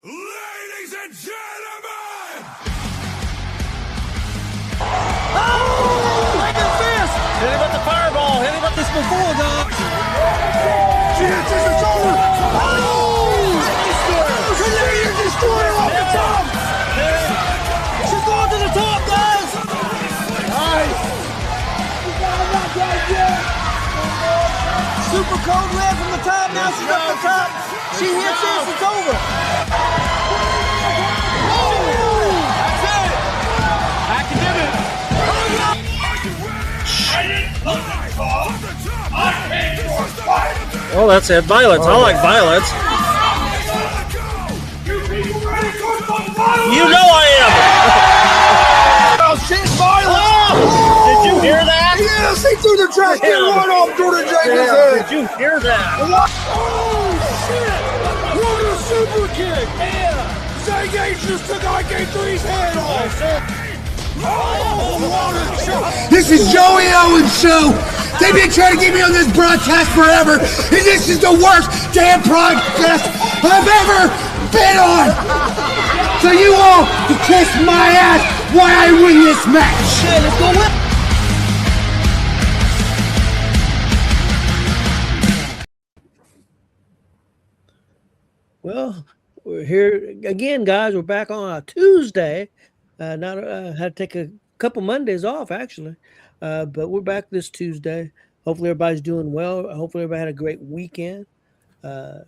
Ladies and gentlemen! Oh! Like a fist! Hit him with the fireball. Hit him with this before, dog. She hits it's over! Oh! Canadian Destroyer off the top! She's going to the top, guys! Nice! Super cold red from the top. Now she's up the top. She hits this. It's over. That's it! I can do it. Oh, that's it. Violets. I like violets. You know I am. Oh, shit, violence! Oh! Did you hear that? Yes, he threw the trash can right off Jordan Jenkins' head. Did you hear that? What? Oh, shit! What a super kick! Yeah! Zay Gage just took IK3's head off! Oh, what a shot! This is Joey Owens' show! They've been trying to get me on this broadcast forever, and this is the worst damn broadcast I've ever been on! So you all can kiss my ass while I win this match! Okay, let's go with. Well, we're here again, guys. We're back on a Tuesday. Had to take a couple Mondays off, actually, but we're back this Tuesday. Hopefully, everybody's doing well. Hopefully, everybody had a great weekend. I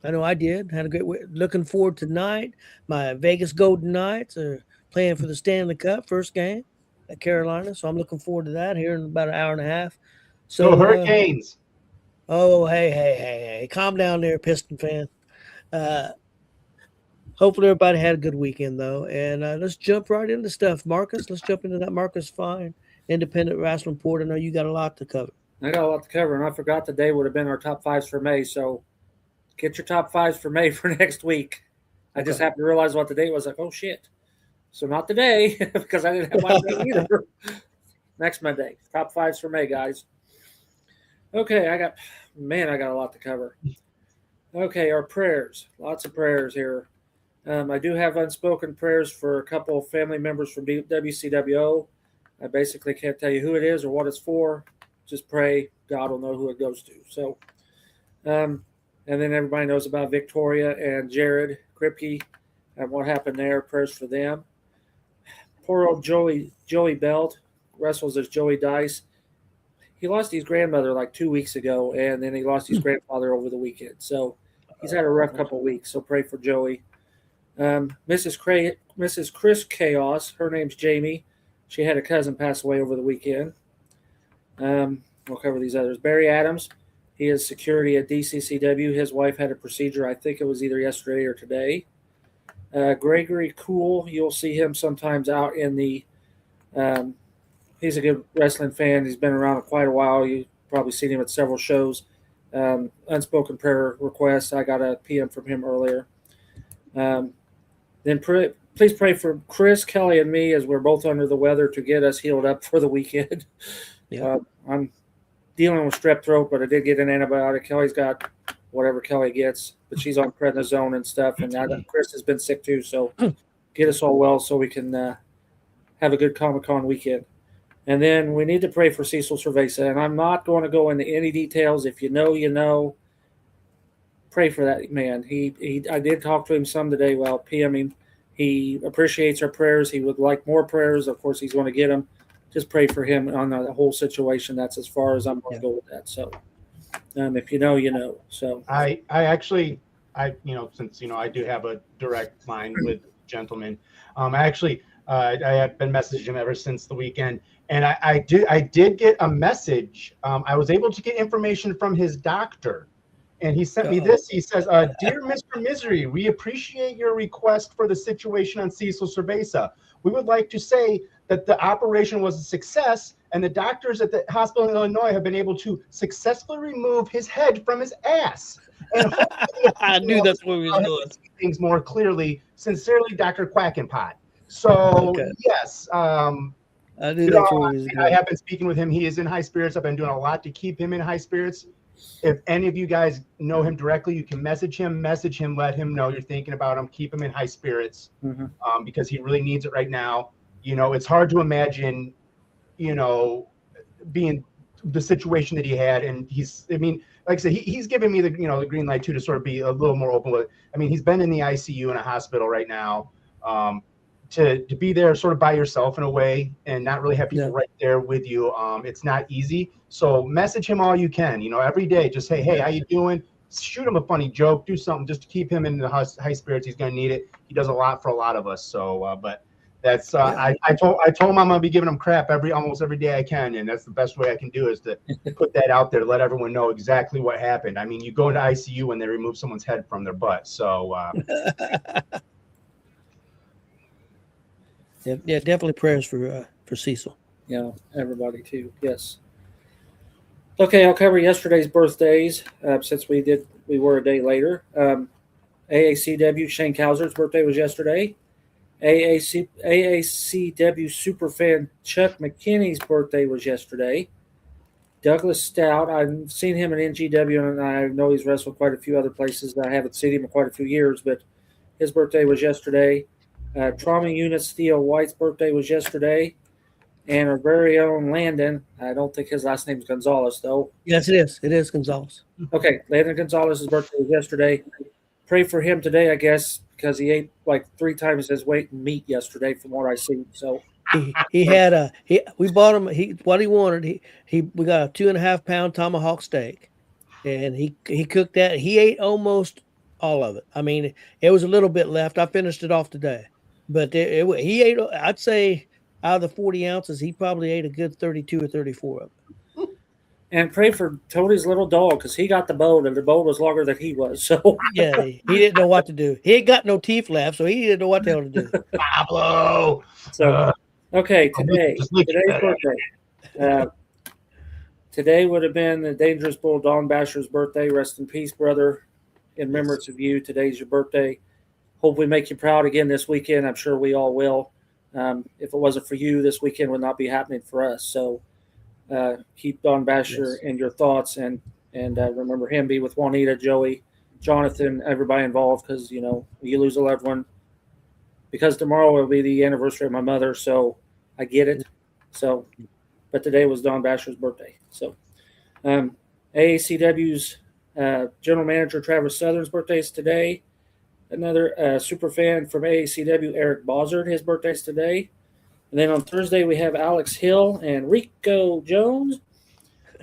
know I did. Had a great week. Looking forward to tonight. My Vegas Golden Knights are playing for the Stanley Cup, first game at Carolina. So I'm looking forward to that here in about an hour and a half. So Hurricanes. Hey. Calm down there, Piston fan. Hopefully everybody had a good weekend, though. And let's jump right into stuff. Marcus, let's jump into that Marcus Fine Independent Wrestling Report. I know you got a lot to cover. I got a lot to cover, and I forgot today would have been our top fives for May. So get your top fives for May for next week. I just happened to realize what the date was. Like, oh, shit. So not today because I didn't have my date either. Next Monday. Top fives for May, guys. Okay, I got a lot to cover. Okay, our prayers. Lots of prayers here. I do have unspoken prayers for a couple of family members from WCWO. I basically can't tell you who it is or what it's for. Just pray. God will know who it goes to. So, and then everybody knows about Victoria and Jared Kripke and what happened there. Prayers for them. Poor old Joey Belt wrestles as Joey Dice. He lost his grandmother like 2 weeks ago, and then he lost his grandfather over the weekend. So he's had a rough couple of weeks. So pray for Joey. Mrs. Chris Chaos, her name's Jamie. She had a cousin pass away over the weekend. We'll cover these others. Barry Adams, he is security at DCCW. His wife had a procedure, I think it was either yesterday or today. Gregory Cool, you'll see him sometimes out in the he's a good wrestling fan. He's been around quite a while. You've probably seen him at several shows. Unspoken prayer requests. I got a PM from him earlier. Then please pray for Chris, Kelly, and me as we're both under the weather to get us healed up for the weekend. Yeah. I'm dealing with strep throat, but I did get an antibiotic. Kelly's got whatever Kelly gets, but she's on prednisone and stuff. And Chris has been sick too, so get us all well so we can have a good Comic-Con weekend. And then we need to pray for Cecil Cerveza. And I'm not going to go into any details. If you know, you know. Pray for that man. I did talk to him some today while PMing. He appreciates our prayers. He would like more prayers. Of course, he's going to get them. Just pray for him on the whole situation. That's as far as I'm going to go with that. So, if you know, you know. So I since I do have a direct line with gentlemen. I have been messaging him ever since the weekend, and I did get a message. I was able to get information from his doctor. And he sent me this. He says, "Dear Mr. Misery, we appreciate your request for the situation on Cecil Cerveza. We would like to say that the operation was a success, and the doctors at the hospital in Illinois have been able to successfully remove his head from his ass." And I knew that's what we was doing. Things more clearly. Sincerely, Dr. Quackenpot. So yes, I knew that's what we was doing. I have been speaking with him. He is in high spirits. I've been doing a lot to keep him in high spirits. if any of you guys know him directly, you can message him, let him know you're thinking about him, keep him in high spirits, because he really needs it right now. It's hard to imagine, being the situation that he had. And like I said, he's giving me the green light too, to sort of be a little more open with. He's been in the ICU in a hospital right now. To be there sort of by yourself in a way and not really have people right there with you. It's not easy. So message him all you can, every day. Just say, hey, how you doing? Shoot him a funny joke, do something just to keep him in the high spirits. He's going to need it. He does a lot for a lot of us. So, but that's, I told him I'm going to be giving him crap almost every day I can. And that's the best way I can do is to put that out there, let everyone know exactly what happened. You go into ICU when they remove someone's head from their butt. So, yeah, definitely prayers for Cecil. Yeah, everybody too. Yes. Okay, I'll cover yesterday's birthdays since we were a day later. AACW Shane Kauser's birthday was yesterday. AACW superfan Chuck McKinney's birthday was yesterday. Douglas Stout, I've seen him in NGW, and I know he's wrestled quite a few other places. I haven't seen him in quite a few years, but his birthday was yesterday. Trauma Unit Theo White's birthday was yesterday. And our very own Landon, I don't think his last name is Gonzalez, though. Yes, it is. It is Gonzalez. Okay, Landon Gonzalez's birthday was yesterday. Pray for him today, I guess, because he ate like 3 times his weight in meat yesterday, from what I see. So we bought him what he wanted. We got a 2.5 pound tomahawk steak, and he cooked that. He ate almost all of it. It was a little bit left. I finished it off today, but he ate. I'd say out of the 40 ounces, he probably ate a good 32 or 34 of it. And pray for Tony's little dog, because he got the bone, and the bone was longer than he was. So yeah, he didn't know what to do. He ain't got no teeth left, so he didn't know what the hell to do. Pablo. So okay, today's birthday. Today would have been the Dangerous Bull Don Basher's birthday. Rest in peace, brother. In remembrance of you, today's your birthday. Hope we make you proud again this weekend. I'm sure we all will. If it wasn't for you, this weekend would not be happening for us. So keep Don Basher in your thoughts, and remember him. Be with Juanita, Joey, Jonathan, everybody involved, because you lose a loved one. Because tomorrow will be the anniversary of my mother, so I get it. So, but today was Don Basher's birthday. So, AACW's general manager Travis Southern's birthday is today. Another super fan from AACW, Eric Bozzard, his birthday's today. And then on Thursday, we have Alex Hill and Rico Jones.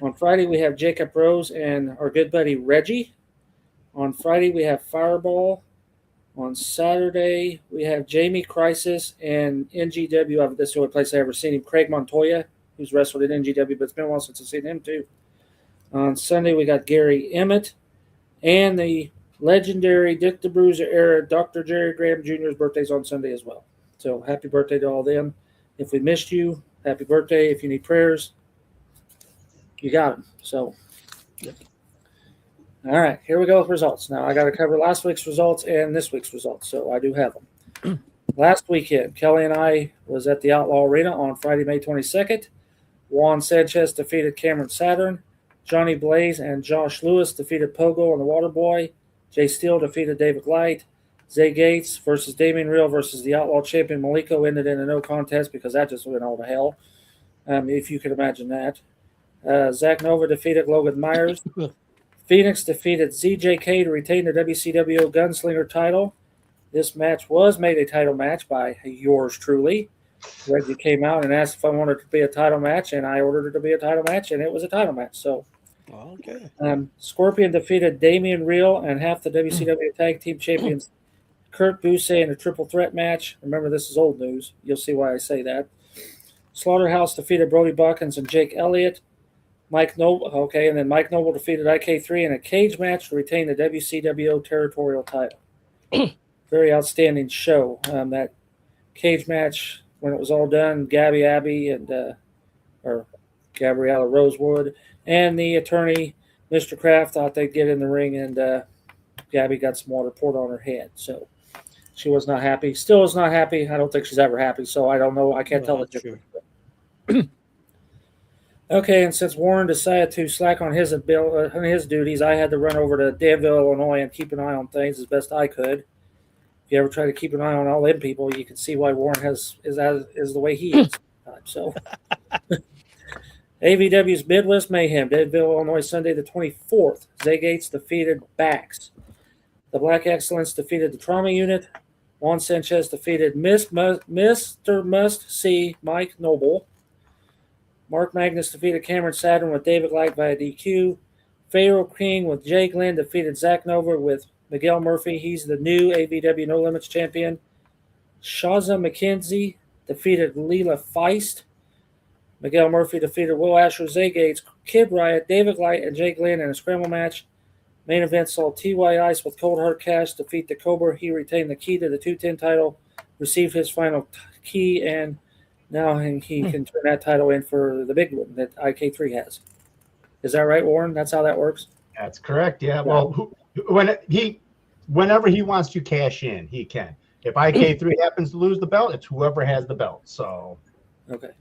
On Friday, we have Jacob Rose and our good buddy Reggie. On Friday, we have Fireball. On Saturday, we have Jamie Crisis and NGW. This is the only place I've ever seen him. Craig Montoya, who's wrestled at NGW, but it's been a while since I've seen him too. On Sunday, we got Gary Emmett and the legendary Dick the Bruiser era Dr. Jerry Graham Jr.'s birthday's on Sunday as well. So happy birthday to all of them. If we missed you, happy birthday. If you need prayers, you got them. So, all right, here we go with results. Now, I got to cover last week's results and this week's results, so I do have them. Last weekend, Kelly and I was at the Outlaw Arena on Friday, May 22nd. Juan Sanchez defeated Cameron Saturn. Johnny Blaze and Josh Lewis defeated Pogo and the Waterboy. Jay Steele defeated David Light. Zay Gates versus Damian Real versus the Outlaw champion Maliko ended in a no contest because that just went all to hell, if you can imagine that. Zach Nova defeated Logan Myers. Phoenix defeated ZJK to retain the WCW Gunslinger title. This match was made a title match by yours truly. Reggie came out and asked if I wanted it to be a title match, and I ordered it to be a title match, and it was a title match. So, okay. Scorpion defeated Damian Real and half the WCW Tag Team Champions Kurt Busey in a triple threat match. Remember, this is old news. You'll see why I say that. Slaughterhouse defeated Brody Buckins and Jake Elliott. Mike Noble defeated IK3 in a cage match to retain the WCW territorial title. Very outstanding show. That cage match, when it was all done, Gabby Abbey and or Gabriella Rosewood and the attorney, Mr. Kraft, thought they'd get in the ring, and Gabby got some water poured on her head. So she was not happy. Still is not happy. I don't think she's ever happy, so I don't know. I can't tell the difference. Okay, and since Warren decided to slack on his duties, I had to run over to Danville, Illinois, and keep an eye on things as best I could. If you ever try to keep an eye on all them people, you can see why Warren is the way he is. So, AVW's Midwest Mayhem, Danville, Illinois, Sunday the 24th. Zaygates defeated Bax. The Black Excellence defeated the Trauma Unit. Juan Sanchez defeated Mr. Must See Mike Noble. Mark Magnus defeated Cameron Saturn with David Light via DQ. Pharaoh King with Jay Glenn defeated Zach Nova with Miguel Murphy. He's the new AVW No Limits champion. Shaza McKenzie defeated Leela Feist. Miguel Murphy defeated Will Asher, Zaygates, Kid Riot, David Light, and Jay Glenn in a scramble match. Main event saw T.Y. Ice with Cold Hard Cash defeat the Cobra. He retained the key to the 210 title, received his final key, and now he can turn that title in for the big one that IK3 has. Is that right, Warren? That's how that works? That's correct, yeah. Well, whenever he wants to cash in, he can. If IK3 happens to lose the belt, it's whoever has the belt. So okay.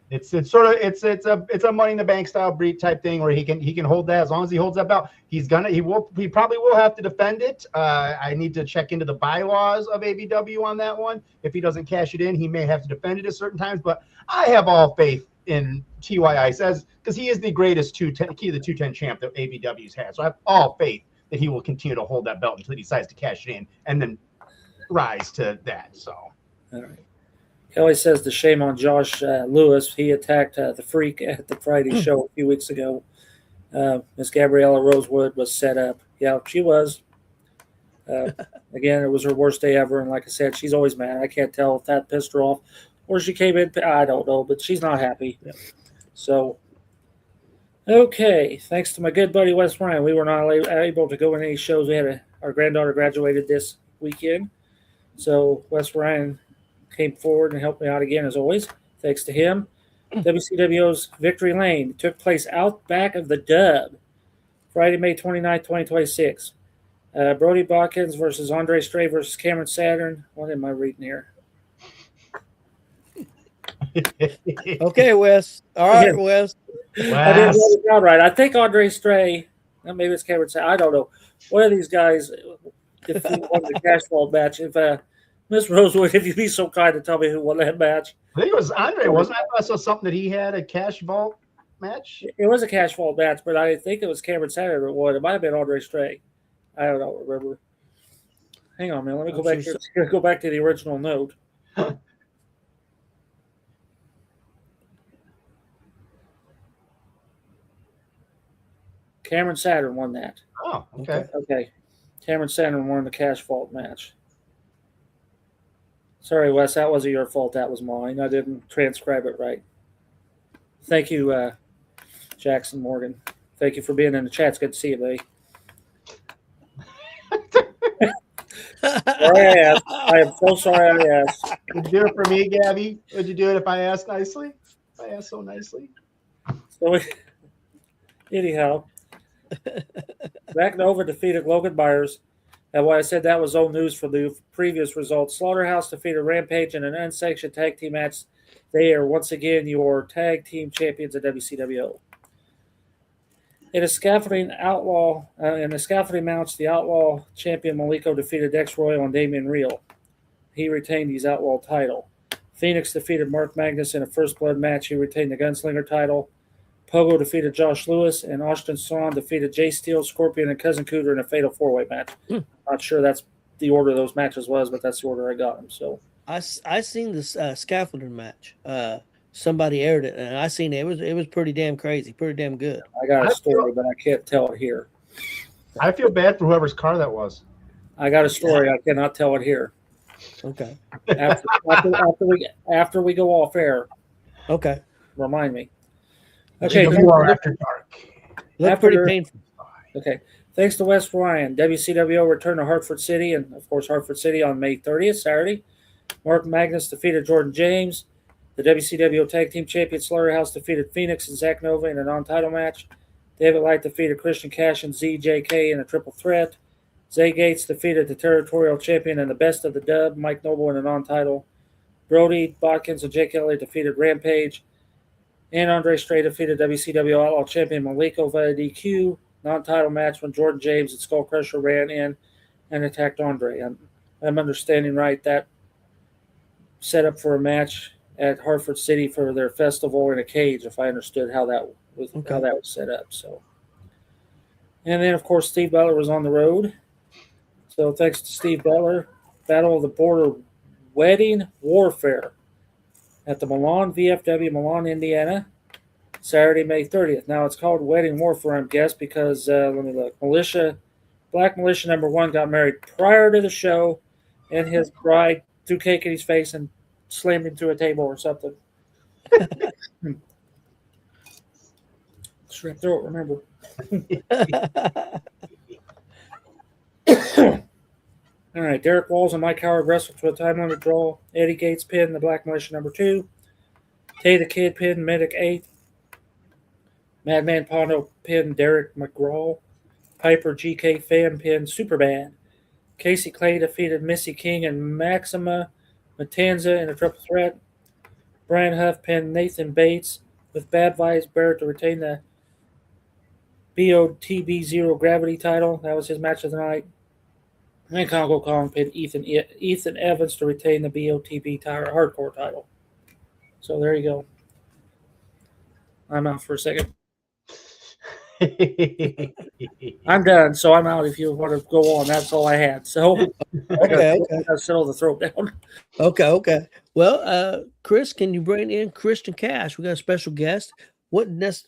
It's a Money in the Bank style breed type thing where he can hold that as long as he holds that belt. He probably will have to defend it. I need to check into the bylaws of AVW on that one. If he doesn't cash it in, he may have to defend it at certain times. But I have all faith in T.Y. says because he is the greatest key to the 210 champ that AVW's had. So I have all faith that he will continue to hold that belt until he decides to cash it in and then rise to that. So all right. Kelly says the shame on Josh Lewis. He attacked the Freak at the Friday show a few weeks ago. Miss Gabriella Rosewood was set up. Yeah, she was. Again, it was her worst day ever. And like I said, she's always mad. I can't tell if that pissed her off or she came in. I don't know, but she's not happy. Yeah. So, okay. Thanks to my good buddy Wes Ryan, we were not able to go in any shows. We had our granddaughter graduated this weekend. So, Wes Ryan came forward and helped me out again, as always. Thanks to him. WCW's Victory Lane took place out back of the Dub, Friday, May 29, 2026. Brody Botkins versus Andre Stray versus Cameron Saturn. What am I reading here? Okay, Wes. All right, Wes. I didn't write it down right. I think Andre Stray, maybe it's Cameron Saturn. I don't know. One of these guys won the cash vault match. If Miss Rosewood, if you'd be so kind to tell me who won that match. I think it was Andre, wasn't it? I saw something that he had a cash vault match. It was a cash vault match, but I think it was Cameron Saturn that won. It might have been Andre Stray. I don't remember. Hang on, man. Let me go back here. Go back to the original note. Cameron Saturn won that. Oh, okay. Okay. Cameron Saturn won the cash vault match. Sorry, Wes, that wasn't your fault. That was mine. I didn't transcribe it right. Thank you, Jackson Morgan. Thank you for being in the chat. It's good to see you, buddy. I am so sorry I asked. Would you do it for me, Gabby? Would you do it if I asked nicely? If I asked so nicely? So, anyhow, Zach Nova defeated Logan Myers. And why I said that was old news for the previous results. Slaughterhouse defeated Rampage in an unsanctioned tag team match. They are once again your tag team champions at WCWO. In a scaffolding match, the Outlaw champion Maliko defeated Dex Royal and Damian Real. He retained his Outlaw title. Phoenix defeated Mark Magnus in a first blood match. He retained the Gunslinger title. Pogo defeated Josh Lewis, and Austin Swan defeated Jay Steele, Scorpion, and Cousin Cooter in a fatal four-way match. Not sure that's the order those matches was, but that's the order I got them. So I seen this scaffolding match. Somebody aired it, and I seen it. It was pretty damn crazy, pretty damn good. I got a story, but I can't tell it here. I feel bad for whoever's car that was. I got a story. I cannot tell it here. Okay. After we go off air. Okay. Remind me. Okay. After dark. Looked pretty painful. Okay. Thanks to Wes Ryan. WCWO returned to Hartford City, and of course Hartford City on May 30th, Saturday. Mark Magnus defeated Jordan James. The WCWO Tag Team Champion Slaughterhouse defeated Phoenix and Zach Nova in a non-title match. David Light defeated Christian Cash and ZJK in a triple threat. Zay Gates defeated the Territorial Champion and the Best of the Dub, Mike Noble, in a non-title. Brody, Botkins, and Jake Elliott defeated Rampage. And Andre Stray defeated WCW Outlaw Champion Malenko via DQ. Non-title match when Jordan James and Skull Crusher ran in and attacked Andre. I'm understanding right that set up for a match at Hartford City for their festival in a cage, if I understood how that was set up. So, and then of course Steve Butler was on the road. So thanks to Steve Butler, Battle of the Border Wedding Warfare at the Milan VFW Milan, Indiana, Saturday, May 30th. Now it's called Wedding Warfare, I'm guessing, because let me look. Black Militia number 1 got married prior to the show, and his bride threw cake in his face and slammed him through a table or something. Strep throat, remember. All right, Derek Walls and Mike Howard wrestled to a time limit draw. Eddie Gates pinned the Black Militia number 2. Tay the Kid pinned Medic 8. Madman Pondo pinned Derek McGraw. Piper GK Fan pinned Superbad. Casey Clay defeated Missy King and Maxima Matanza in a triple threat. Brian Huff pinned Nathan Bates with Bad Vibes Barrett to retain the BOTB Zero Gravity title. That was his match of the night. And Congo Kong pinned Ethan Evans to retain the BOTB Hardcore title. So there you go. I'm out for a second. I'm done, so I'm out if you want to go on. That's all I had. So Okay. I'll settle the throat down. Okay. Well, Chris, can you bring in Christian Cash? We got a special guest.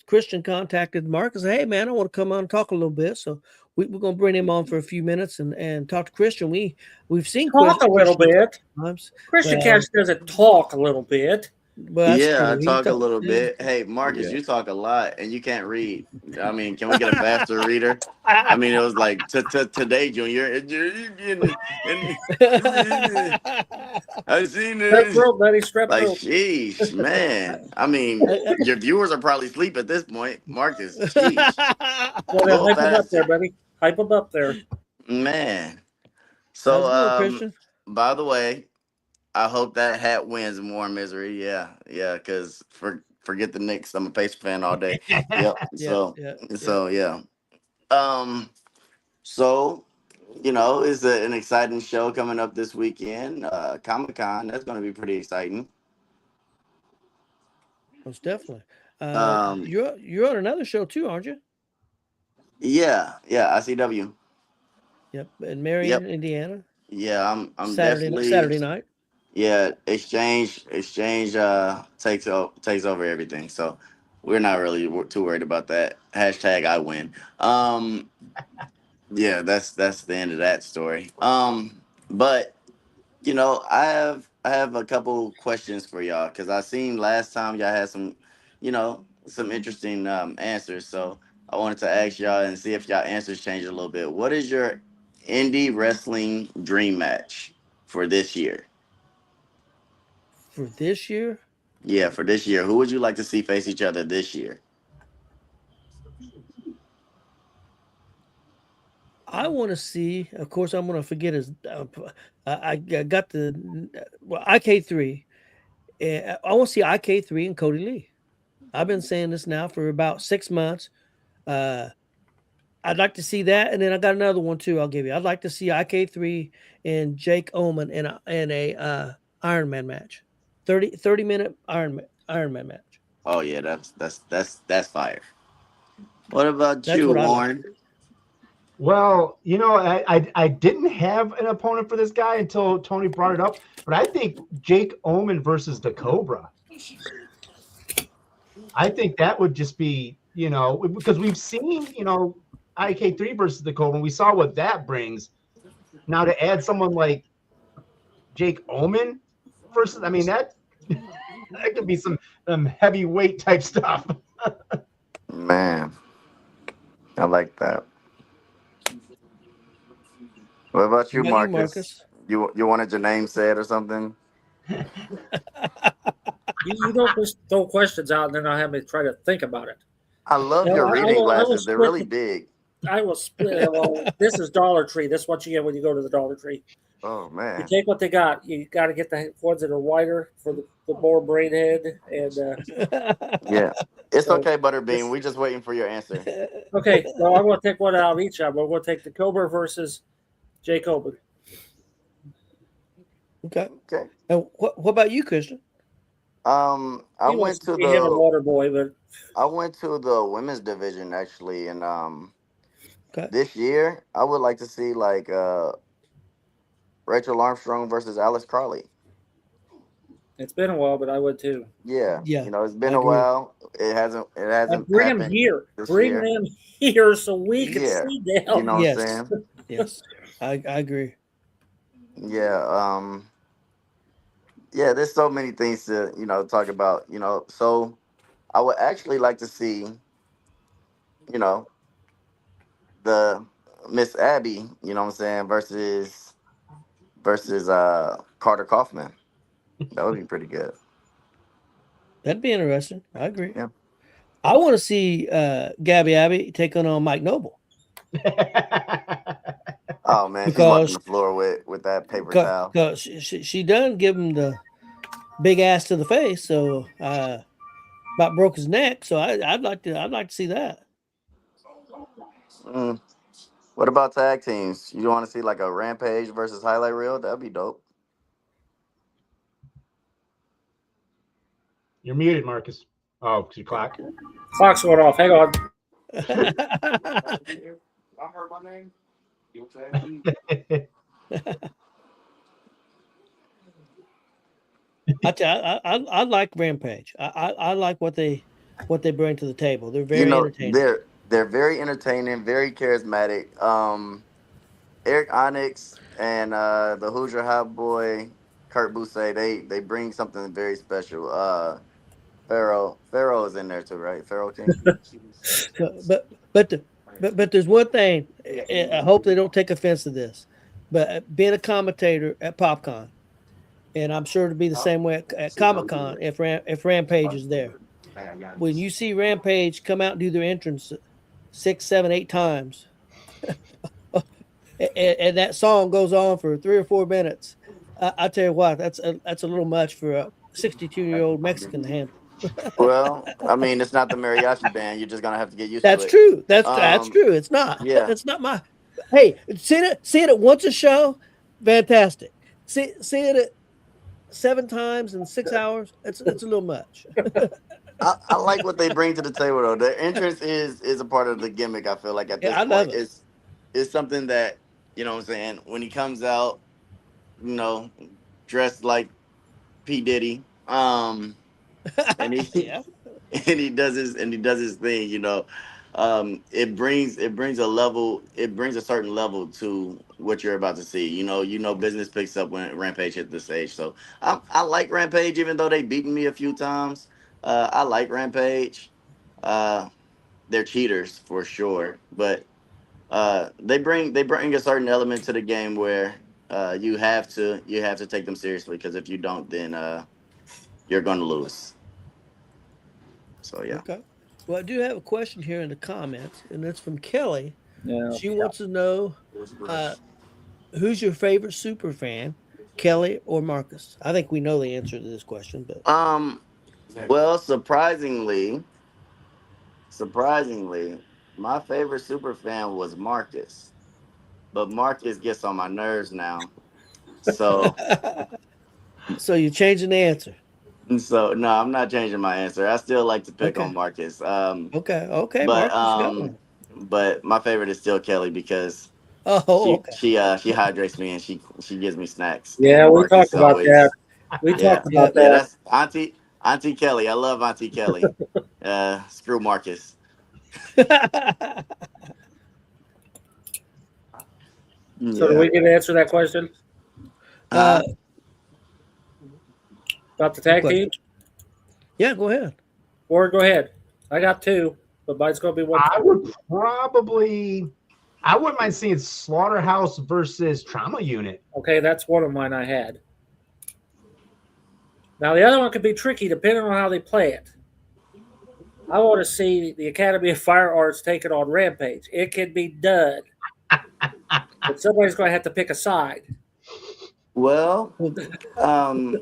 Christian contacted Mark and said, "Hey, man, I want to come on and talk a little bit." So we're going to bring him on for a few minutes and talk to Christian. We've seen Talk Christian a little bit. Times. Christian Cash doesn't talk a little bit. Well, that's Yeah, I true. talk a little bit. Hey, Marcus, you talk a lot and you can't read. I mean, can we get a faster reader? I mean, it was like today, Junior. I seen Strep it. throat, buddy. Strep Like, throat. sheesh, man. I mean, your viewers are probably asleep at this point. Marcus, sheesh. Well, then hype him up there, buddy. Hype him up there. Man. So, Christian. by the way, I hope that hat wins more misery. Yeah, because forget the Knicks. I'm a Pacer fan all day. Yep. So, So, it's an exciting show coming up this weekend. Comic-Con, that's going to be pretty exciting. Most definitely. You're on another show too, aren't you? Yeah, ICW. Yep, in Marion, Indiana. Yeah, I'm Saturday night. Yeah, exchange takes over everything. So we're not really too worried about that. Hashtag I win. Yeah, that's the end of that story. But I have a couple questions for y'all because I seen last time y'all had some interesting answers. So I wanted to ask y'all and see if y'all answers change a little bit. What is your indie wrestling dream match for this year? For this year? Yeah, for this year. Who would you like to see face each other this year? I want to see, of course, I'm going to forget his. I got IK3. I want to see IK3 and Cody Lee. I've been saying this now for about 6 months. I'd like to see that, and then I got another one too. I'll give you. I'd like to see IK3 and Jake Oman in a Iron Man match, 30-minute Iron Man match. Oh yeah, that's fire. What about you, Warren? Well, I didn't have an opponent for this guy until Tony brought it up, but I think Jake Oman versus the Cobra. I think that would just be, because we've seen, IK3 versus the Cobra, and we saw what that brings. Now to add someone like Jake Oman versus, I mean, that could be some heavyweight type stuff. Man, I like that. What about you, Marcus? You wanted your name said or something? You don't just throw questions out and then I'll have me try to think about it. I love your reading glasses. They're really big. I will split. Well, this is Dollar Tree. This is what you get when you go to the Dollar Tree. Oh You man. take what they got. You got to get the ones that are wider for the more brain head. And Yeah. It's so okay, Butterbean. this- We just waiting for your answer. okay, well, I'm going to take one out of each of them. We're going to take the Cobra versus Jay Cobra. Okay. Okay. And what about you, Christian? I He wants went to to be him a the water boy, but women's division actually, and Okay. this year I would like to see like Rachel Armstrong versus Alice Crawley. it's been a while. But I would too. Yeah. Yeah, It's been I a agree. while. It hasn't Bring them happened here. this Bring year. them here so we can Yeah. see You them. know Yes. what I'm saying? Yes, I agree. Yeah. Yeah, there's so many things to, talk about, So I would actually like to see, you know, the Miss Abby, you know what I'm saying, versus Carter Kaufman. That would be pretty good. That'd be interesting. I agree. Yeah. I want to see Gabby Abbey taking on Mike Noble Oh man, she's because wiping the floor with that paper towel. cause she done give him the big ass to the face, so about broke his neck. So I'd like to see that. Mm. What about tag teams? You want to see like a Rampage versus Highlight Reel? That'd be dope. You're muted, Marcus. Oh, 'cause your clock. Clock's going off. Hang on. I heard my name. I like Rampage. I like what they bring to the table. They're very entertaining. They're very entertaining, very charismatic. Eric Onyx and the Hoosier Hot Boy Kurt Busse, they bring something very special. Pharaoh is in there too, right? Pharaoh King. But there's one thing. I hope they don't take offense to this, but being a commentator at PopCon, and I'm sure it'll be the same way at Comic Con if Rampage is there. When you see Rampage come out and do their entrance 6, 7, 8 times, and that song goes on for 3 or 4 minutes, I tell you what, that's a little much for a 62-year-old Mexican to handle. Well, I mean, it's not the mariachi band. You're just gonna have to get used That's to it. true. That's true. It's not. Yeah. It's not my. Hey, seeing it at once a show, fantastic. See it at 7 times in 6 hours. It's a little much. I like what they bring to the table though. The entrance is a part of the gimmick. I feel like at this I love point, it. it's something that what I'm saying. When he comes out, dressed like P Diddy, and he Yeah. and he does his thing. It brings a certain level to what you're about to see. Business picks up when Rampage hit the stage. So I like Rampage, even though they beaten me a few times. I like Rampage. They're cheaters for sure, but they bring a certain element to the game where you have to take them seriously, because if you don't, then you're going to lose. So yeah. Okay. Well, I do have a question here in the comments, and it's from Kelly. Yeah. She wants to know who's your favorite super fan, Kelly or Marcus? I think we know the answer to this question, but well, surprisingly, my favorite super fan was Marcus, but Marcus gets on my nerves now. So so you're changing the answer. So no, I'm not changing my answer. I still like to pick on Marcus. Okay, But Marcus, you got one. but my favorite is still Kelly, because she hydrates me and she gives me snacks. Yeah, And we Marcus talked about always- that. We talked about Yeah, that. that's Auntie Kelly. I love Auntie Kelly. Screw Marcus. So do we get to answer that question about the tag team? Yeah, go ahead. Or go ahead. I got 2, but mine's going to be one. I wouldn't mind seeing Slaughterhouse versus Trauma Unit. Okay, that's one of mine I had. Now, the other one could be tricky depending on how they play it. I want to see the Academy of Fire Arts taking on Rampage. It can be done. But somebody's going to have to pick a side. Well, um,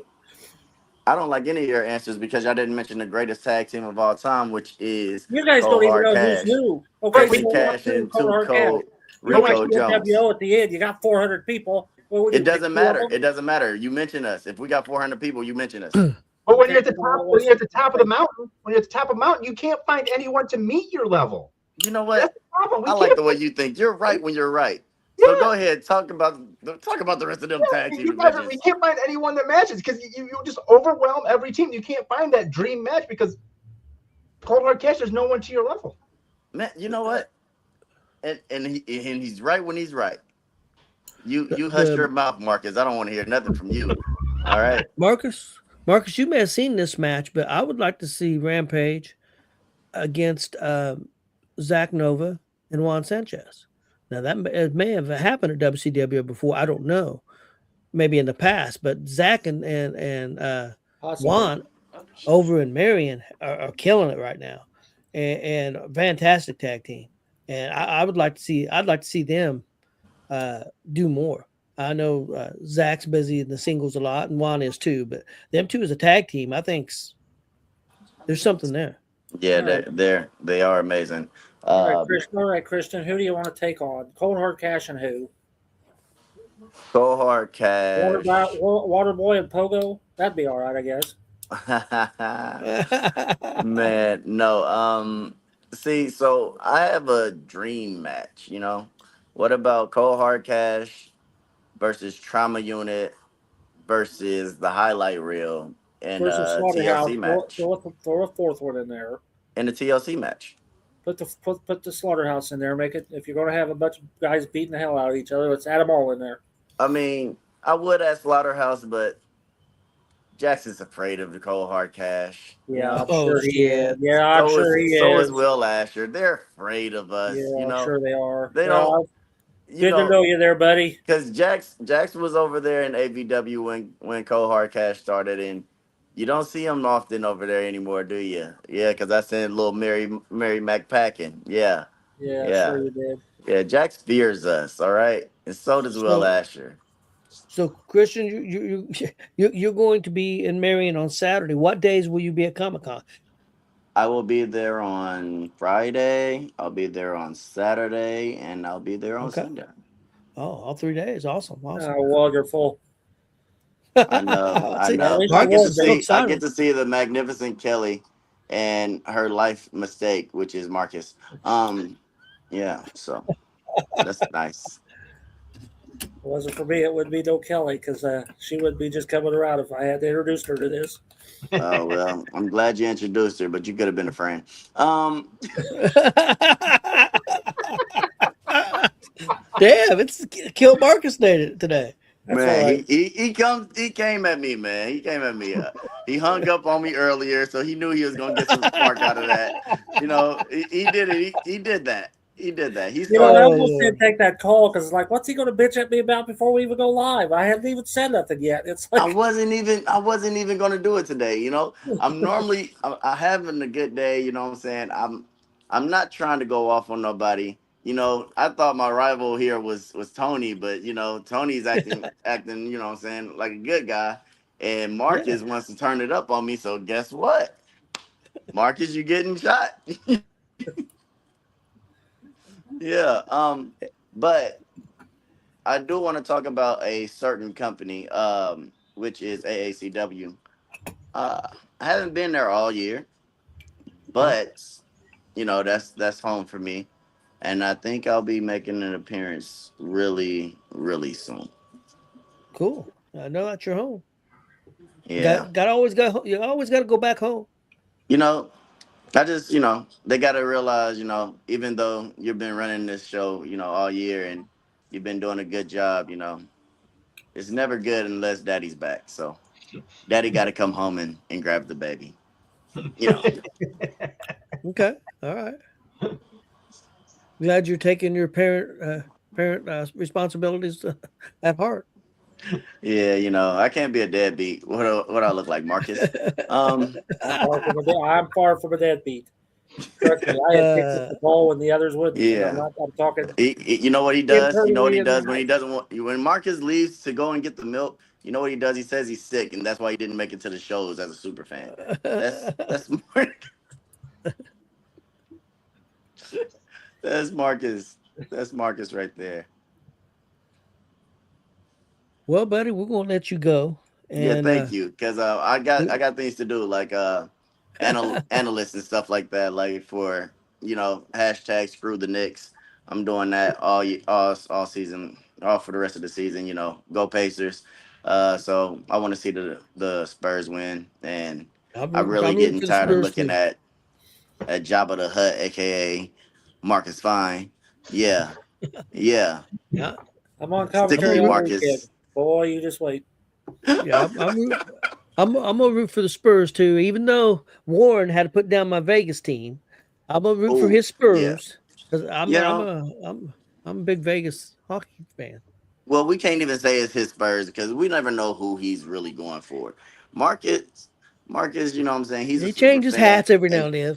I don't like any of your answers because y'all didn't mention the greatest tag team of all time, which is You guys Cold don't even Hard know who's Cash. who. Okay, Casey so Cash and Cold Too Hard Cash. Cold You don't Rico like Jones. NWO at the end. You got 400 people. What would It you pick? doesn't 2 of matter. them? It doesn't matter. You mention us. If we got 400 people, you mention us. But when Okay, you're at the well, top, let's- when you're at the top of the mountain, you can't find anyone to meet your level. You know That's what? the problem. I like the way you think. You're right when you're right. So Yeah. go ahead, talk about the rest of them tag team You guys divisions. you can't find anyone that matches because you just overwhelm every team. You can't find that dream match because Cold Hard Cash, there's no one to your level. Man, you know what? And he's right when he's right. You hush your mouth, Marcus. I don't want to hear nothing from you. All right. Marcus, you may have seen this match, but I would like to see Rampage against Zach Nova and Juan Sanchez. Now it may have happened at WCW before. I don't know. Maybe in the past, but Zach and Juan over in Marion are killing it right now, and a fantastic tag team. And I would like to see. I'd like to see them do more. I know Zach's busy in the singles a lot, and Juan is too. But them two as a tag team, I think there's something there. Yeah, they are amazing. All right, Christian. Who do you want to take on? Cold Hard Cash and who? Cold Hard Cash. Waterboy and Pogo. That'd be all right, I guess. Man, no. See, so I have a dream match. What about Cold Hard Cash versus Trauma Unit versus the Highlight Reel and Versus Slaughterhouse. TLC match Throw a fourth one in there. and the TLC match. Put the Slaughterhouse in there. Make it, if you're going to have a bunch of guys beating the hell out of each other, let's add them all in there. I mean, I would ask Slaughterhouse, but Jackson's afraid of the Cold Hard Cash. Yeah, I'm sure he is. Yeah, I'm sure he is. So is Will Asher. They're afraid of us. Yeah, I'm sure they are. They don't. Good to know you there, buddy. Because Jax was over there in AVW when Cold Hard Cash started, and you don't see him often over there anymore, do you? Yeah, because I sent little Mary McPackin. Yeah. Yeah, sure you did. Yeah, Jax fears us, all right? And so does Will Asher. So, Christian, you're going to be in Marion on Saturday. What days will you be at Comic-Con? I will be there on Friday. I'll be there on Saturday, and I'll be there on Sunday. Oh, all 3 days. Awesome. Oh, wonderful. I know. I know. I get to see the magnificent Kelly and her life mistake, which is Marcus. Yeah, so that's nice. If it wasn't for me, it would be no Kelly because she would be just coming around if I had to introduce her to this. Oh, well, I'm glad you introduced her, but you could have been a friend. Damn, it's Kill Marcus Day today. That's man, right. he came at me, man. He came at me. He hung up on me earlier, so he knew he was gonna get some spark out of that. He did it. He did that. He did that. I almost didn't take that call because like, what's he going to bitch at me about before we even go live? I haven't even said nothing yet. It's like I wasn't even going to do it today. I'm normally I'm having a good day. You know what I'm saying? I'm not trying to go off on nobody. I thought my rival here was Tony, but Tony's acting. You know what I'm saying, like a good guy, and Marcus wants to turn it up on me. So guess what, Marcus, you getting shot. Yeah, but I do want to talk about a certain company, which is AACW. I haven't been there all year, but that's home for me, and I think I'll be making an appearance really, really soon. Cool. I know that's your home. Yeah, you always got to go back home. I just, they got to realize, even though you've been running this show, all year and you've been doing a good job, it's never good unless daddy's back. So daddy got to come home and grab the baby. Okay. All right. Glad you're taking your parent responsibilities at heart. Yeah, I can't be a deadbeat. What I look like, Marcus? I'm far from a deadbeat. Trust me, I had picked up the ball when the others wouldn't. And Yeah. I'm talking. You know what he does? You know what he Internally does when he doesn't want when Marcus leaves to go and get the milk. You know what he does? He says he's sick, and that's why he didn't make it to the shows as a super fan. That's that's Marcus. That's Marcus right there. Well, buddy, we're gonna let you go. Yeah, And thank you. Because I got things to do, like analysts and stuff like that, like for hashtag screw the Knicks. I'm doing that all season, all for the rest of the season. Go Pacers. So I want to see the Spurs win, and I'm really rooting getting for the tired of Spurs looking too. at Jabba the Hutt, aka Marcus Fine. Yeah, yeah. Yeah, I'm on Stick commentary with on the weekend. Marcus. Boy, you just wait. yeah. I'm gonna root for the Spurs too. Even though Warren had to put down my Vegas team, I'm gonna root for Oh, his yeah. Spurs because I'm You I'm know, a big Vegas hockey fan. well, we can't even say it's his Spurs because we never know who he's really going for. Marcus, Marcus, you know what I'm saying? He's a He super changes fan, hats every now and and then.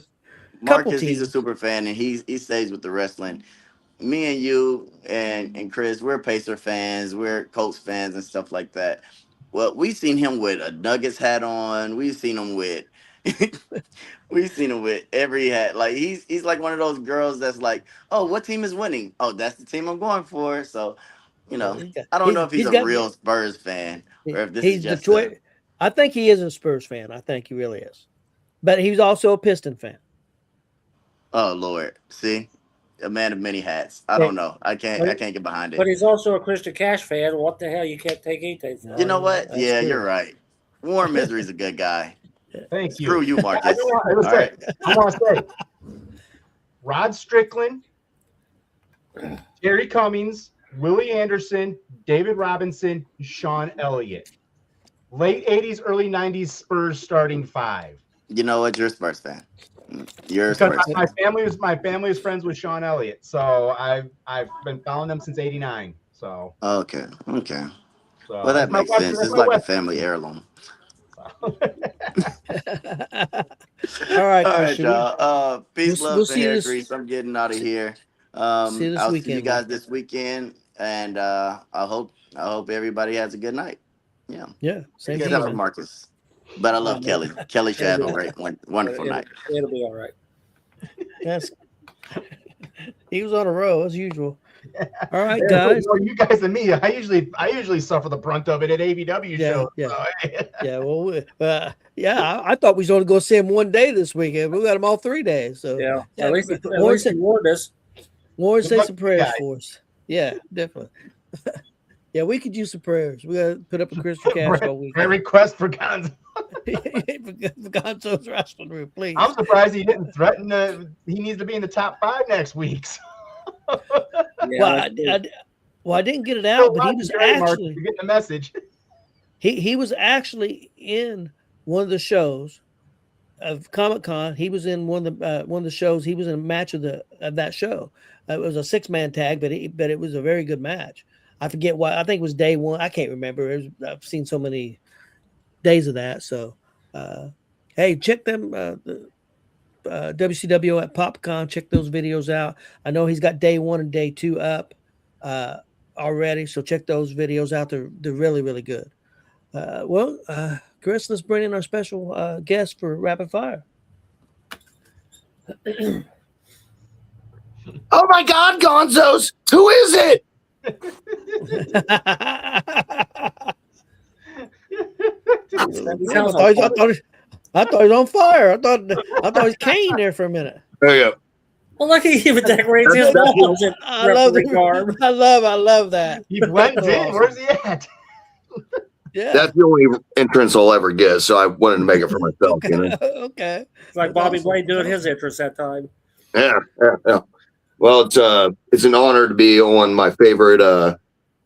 Couple Marcus, he's a teams. super fan, and he stays with the wrestling. Me and you and Chris, we're Pacer fans, we're Colts fans and stuff like that. Well, we've seen him with a Nuggets hat on. We've seen him with we've seen him with every hat. Like he's like one of those girls that's like, oh, what team is winning? Oh, that's the team I'm going for. So, I don't know if he's He's a got real Spurs fan or if this is he's just a Detroit. I think he is a Spurs fan. I think he really is. But he's also a Piston fan. oh Lord. See? A man of many hats. I Okay. don't know. I can't get behind But it. he's also a Christian Cash fan. What the hell? You can't take anything from You him. know what? That's Yeah, true. you're right. Warren Misery's a good guy. Thank you. Screw you, I Marcus. do want to All say, right. I want to say, Rod Strickland, Jerry Cummings, Willie Anderson, David Robinson, Sean Elliott. Late 80s, early 90s Spurs starting five. You know what? You're a Spurs fan. You're a Because Spurs fan. my family was friends with Sean Elliott, so I've been following them since '89. So Okay. so Well, that that's my makes West- sense. that's It's my like a West- family heirloom. All right, All right, Christian. y'all. Peace, We'll love, see and you hair this- grease. I'm getting out of here. See you this I'll see you weekend, guys man. this weekend, and I hope everybody has a good night. Yeah, Yeah, same to except you, for man. Marcus. But I love Kelly. Kelly should have a great, wonderful night. It'll be all right. Yes. He was on a roll as usual. All right, Yeah, guys. you guys and me. I usually suffer the brunt of it at AVW shows. Yeah. So, Yeah, well, I thought we was only going to see him one day this weekend. We got him all 3 days. So Yeah. At least he Warren warned us. say luck, some prayers guys. for us. Yeah, definitely. Yeah, we could use some prayers. We got to put up a Christian Cash all week. Great request for Gonzo. For Gonzo's wrestling room, please. I'm surprised he didn't threaten he needs to be in the top 5 next week. Yeah, I didn't get it out, but he was actually you're getting the message. he was actually in one of the shows of Comic-Con. He was in one of the shows. He was in a match of that show. It was a 6-man tag, but it was a very good match. I forget why. I think it was day 1. I can't remember. I've seen so many days of that. So, hey, check them. WCW at PopCon. Check those videos out. I know he's got day 1 and day 2 up already. So check those videos out. They're really, really good. Chris, let's bring in our special guest for Rapid Fire. Oh my God, Gonzos! Who is it? I thought he was on fire. I thought it was Kane there for a minute. There you go. well, look, he even decorates his walls. I love that. He blends in. Awesome. Where's he at? Yeah. That's the only entrance I'll ever get, so I wanted to make it for myself. You know? Okay. It's like Bobby Blade doing his entrance that time. Yeah. Well, it's an honor to be on my favorite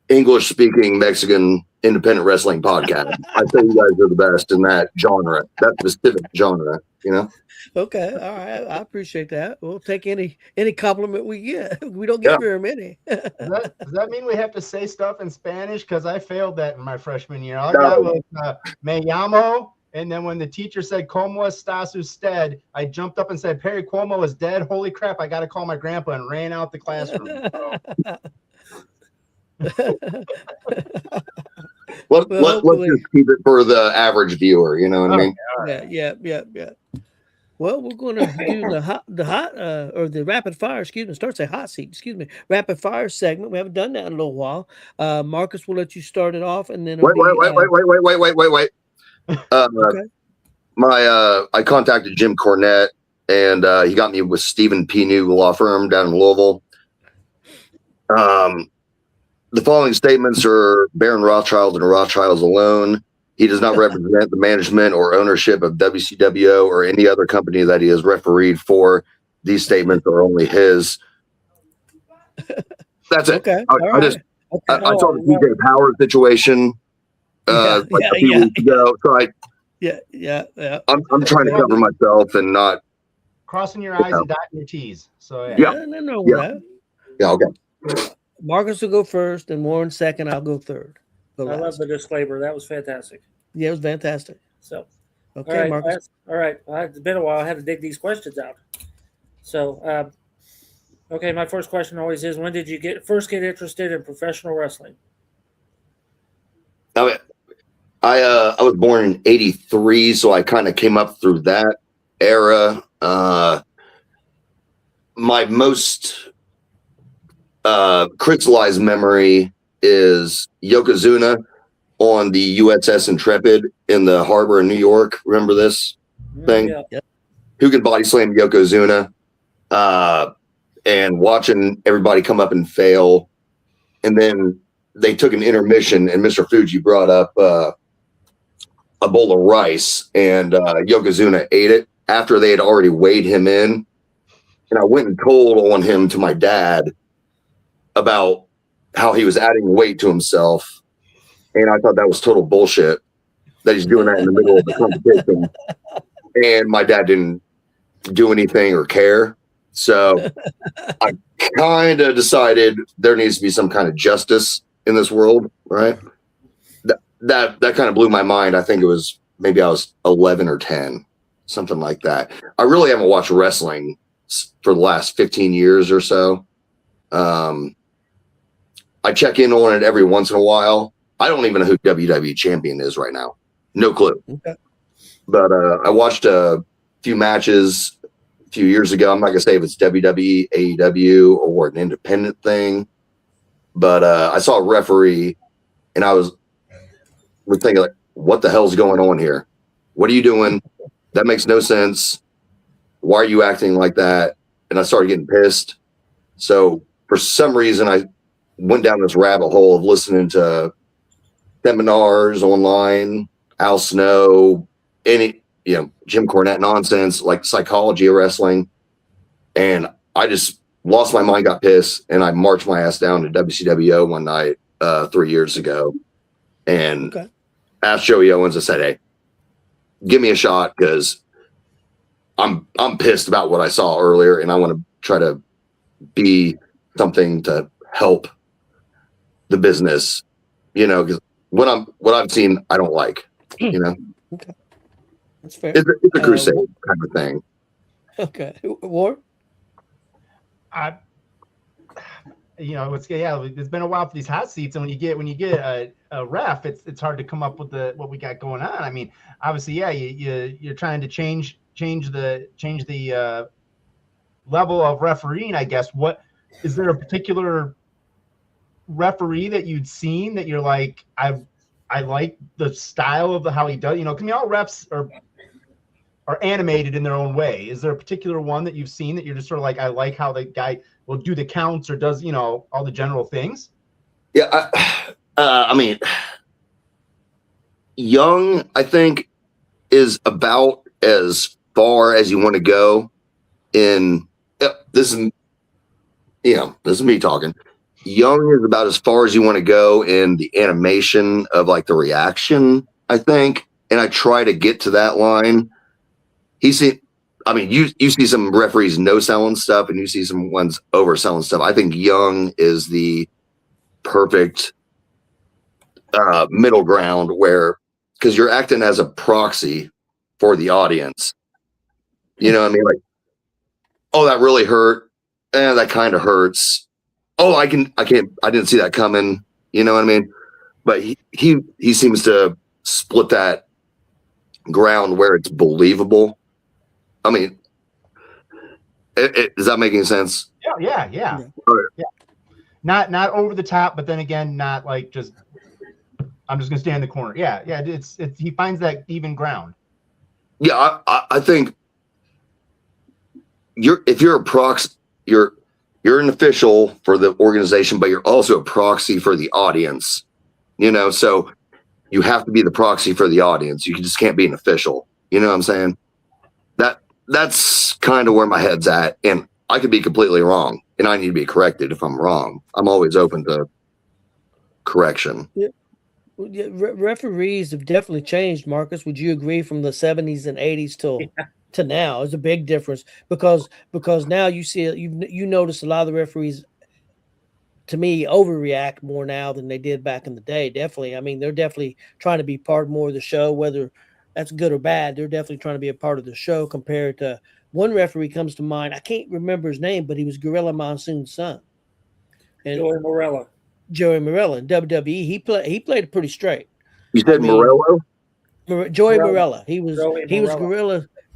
English-speaking Mexican independent wrestling podcast. I say you guys are the best in that genre, that specific genre. You know. Okay. All right. I appreciate that. We'll take any compliment we get. We don't get very many. Does that mean we have to say stuff in Spanish? Because I failed that in my freshman year. All I got was me llamo And then when the teacher said Como estás usted, I jumped up and said, Perry Cuomo is dead. Holy crap, I got to call my grandpa, and ran out the classroom. Let's just keep it for the average viewer. You know what I mean? Yeah. Well, we're going to do the rapid fire. Excuse me. Starts a hot seat. Excuse me. Rapid fire segment. We haven't done that in a little while. Marcus, we'll let you start it off, and then wait. Okay. I contacted Jim Cornette, and he got me with Stephen P. New law firm down in Louisville. The following statements are Barron Rothchild and Rothschilds alone. He does not represent the management or ownership of WCWO or any other company that he has refereed for. These statements are only his. That's it. Okay. I saw the DJ Power situation a few weeks ago. So I'm trying to cover myself and not crossing your I's and dotting your T's. So that. Yeah, okay. Marcus will go first, and Warren second. I'll go third. I love the disclaimer. That was fantastic. Yeah, it was fantastic. So, okay, all right, Marcus. All right. It's been a while. I had to dig these questions out. So, okay, my first question always is, when did you first get interested in professional wrestling? I was born in '83, so I kind of came up through that era. My most crystallized memory is Yokozuna on the USS Intrepid in the harbor in New York. Remember this thing? Yeah. Who can body slam Yokozuna? And watching everybody come up and fail. And then they took an intermission, and Mr. Fuji brought up a bowl of rice, and Yokozuna ate it after they had already weighed him in. And I went and told on him to my dad about how he was adding weight to himself. And I thought that was total bullshit that he's doing that in the middle of the competition. And my dad didn't do anything or care. So I kind of decided there needs to be some kind of justice in this world, right? That kind of blew my mind. I think it was maybe I was 11 or 10, something like that. I really haven't watched wrestling for the last 15 years or so. I check in on it every once in a while. I don't even know who WWE champion is right now. No clue. Okay. But I watched a few matches a few years ago. I'm not going to say if it's WWE, AEW, or an independent thing. But I saw a referee, and I was thinking, like, what the hell's going on here? What are you doing? That makes no sense. Why are you acting like that? And I started getting pissed. So for some reason, I went down this rabbit hole of listening to seminars online, Al Snow, Jim Cornette nonsense, like psychology of wrestling. And I just lost my mind, got pissed, and I marched my ass down to WCWO one night 3 years ago and asked Joey Owens. I said, hey, give me a shot, because I'm pissed about what I saw earlier, and I want to try to be something to help the business, because what I've seen, I don't like, Okay. That's fair. It's a crusade kind of thing. Okay. War? It's been a while for these hot seats, and when you get a ref, it's hard to come up with what we got going on. I mean, obviously, you're trying to change the level of refereeing, I guess. What is there a particular referee that you'd seen that you're like, I like the style of how he does? All refs are animated in their own way. Is there a particular one that you've seen that you're just sort of like, I like how the guy will do the counts or does, all the general things? Yeah. I mean, Young, I think, is about as far as you want to go in. This is me talking. Young is about as far as you want to go in the animation of like the reaction, I think. And I try to get to that line. You see some referees no selling stuff, and you see some ones overselling stuff. I think Young is the perfect middle ground where because you're acting as a proxy for the audience. You know what I mean? Like, oh, that really hurt. That kind of hurts. Oh, I didn't see that coming. You know what I mean? But he seems to split that ground where it's believable. I mean, is that making sense? Yeah. Right. Yeah. Not over the top, but then again, not like just I'm just gonna stand in the corner. Yeah. It's he finds that even ground. Yeah, I think if you're a proxy, you're an official for the organization, but you're also a proxy for the audience. You know, so you have to be the proxy for the audience. You just can't be an official. You know what I'm saying? That's kind of where my head's at, and I could be completely wrong, and I need to be corrected if I'm wrong. I'm always open to correction. Yeah. Well, yeah, referees have definitely changed, Marcus. Would you agree from the 70s and 80s to now? It's a big difference because now you see you notice a lot of the referees, to me, overreact more now than they did back in the day. Definitely. I mean, they're definitely trying to be part more of the show, whether that's good or bad. They're definitely trying to be a part of the show compared to one referee comes to mind. I can't remember his name, but he was Gorilla Monsoon's son. And Joey Morella in WWE. He played it pretty straight. You said Morello? Joey Morella. He was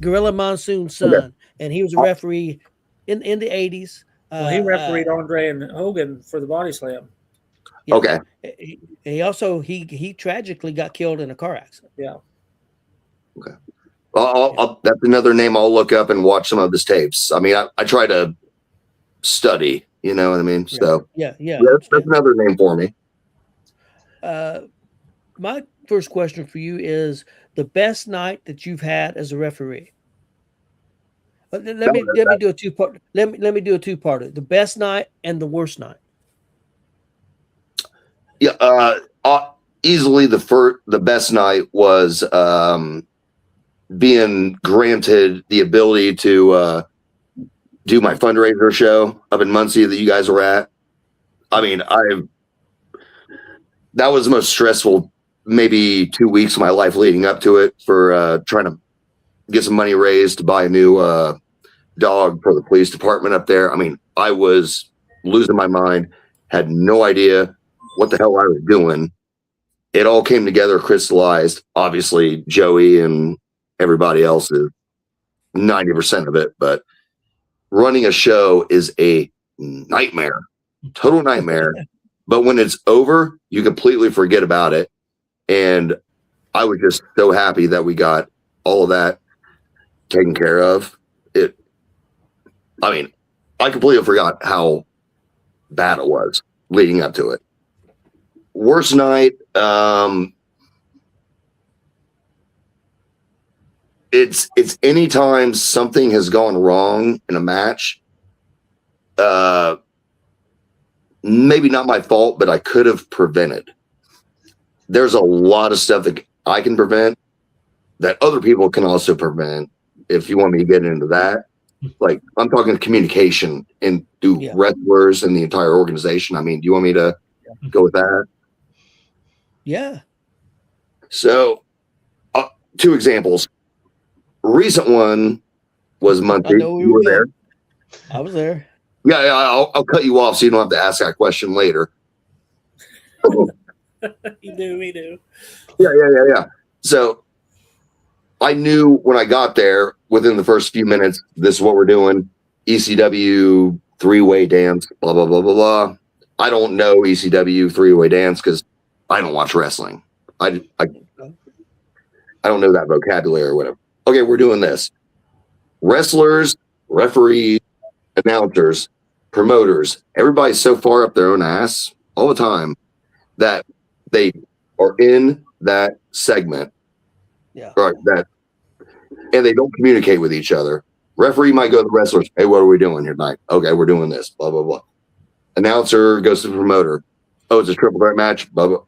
Gorilla Monsoon's son, okay. And he was a referee in the 80s. Well, he refereed Andre and Hogan for the Body Slam. Yeah. Okay. He also he tragically got killed in a car accident. Yeah. Okay. That's another name I'll look up and watch some of his tapes. I mean, I try to study. You know what I mean? So yeah. That's another name for me. My first question for you is the best night that you've had as a referee. Let me do a two-part. Let me do a two-parter. The best night and the worst night. Yeah, easily the best night was being granted the ability to do my fundraiser show up in Muncie that you guys were at. I mean, that was the most stressful maybe 2 weeks of my life leading up to it for trying to get some money raised to buy a new dog for the police department up there. I mean, I was losing my mind, had no idea what the hell I was doing. It all came together, crystallized. Obviously, Joey and everybody else is 90% of it, but running a show is a nightmare, total nightmare. But when it's over, you completely forget about it. And I was just so happy that we got all of that taken care of. I mean, I completely forgot how bad it was leading up to it. Worst night, it's anytime something has gone wrong in a match. Maybe not my fault, but I could have prevented. There's a lot of stuff that I can prevent that other people can also prevent. If you want me to get into that, like I'm talking communication and wrestlers and the entire organization. I mean, do you want me to go with that? Yeah. So, 2 examples. Recent one was Muncie. You were there. I was there. Yeah, I'll cut you off so you don't have to ask that question later. We do. Yeah. So I knew when I got there within the first few minutes, this is what we're doing. ECW 3-way dance, blah, blah, blah, blah, blah. I don't know ECW 3-way dance because I don't watch wrestling. I don't know that vocabulary or whatever. Okay, we're doing this. Wrestlers, referees, announcers, promoters, everybody's so far up their own ass all the time that they are in that segment. Yeah. Right. And they don't communicate with each other. Referee might go to the wrestlers. Hey, what are we doing here tonight? Okay, we're doing this. Blah, blah, blah. Announcer goes to the promoter. Oh, it's a triple threat match. Blah, blah.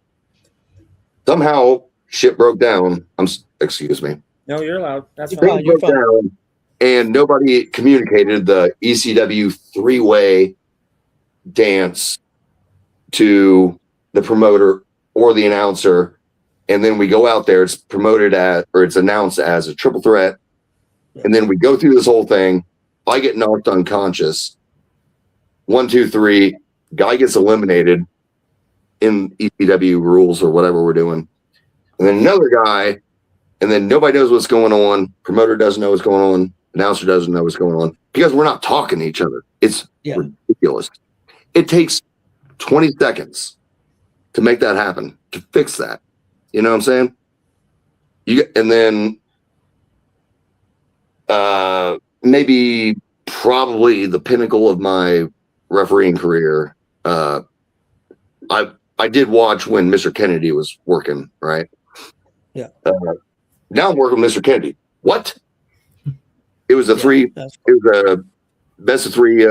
Somehow shit broke down. Excuse me. No, you're allowed. That's fine. You're fine. And nobody communicated the ECW 3-way dance to the promoter or the announcer. and then we go out there. It's promoted it's announced as a triple threat, and then we go through this whole thing. I get knocked unconscious. 1, 2, 3. Guy gets eliminated in ECW rules or whatever we're doing, and then another guy, and then nobody knows what's going on. Promoter doesn't know what's going on. Announcer doesn't know what's going on because we're not talking to each other. It's ridiculous. It takes 20 seconds to make that happen, to fix that. You know what I'm saying? And then maybe probably the pinnacle of my refereeing career. I did watch when Mr. Kennedy was working, right? Yeah. Now I'm working with Mr. Kennedy. What? It was a it was a best of three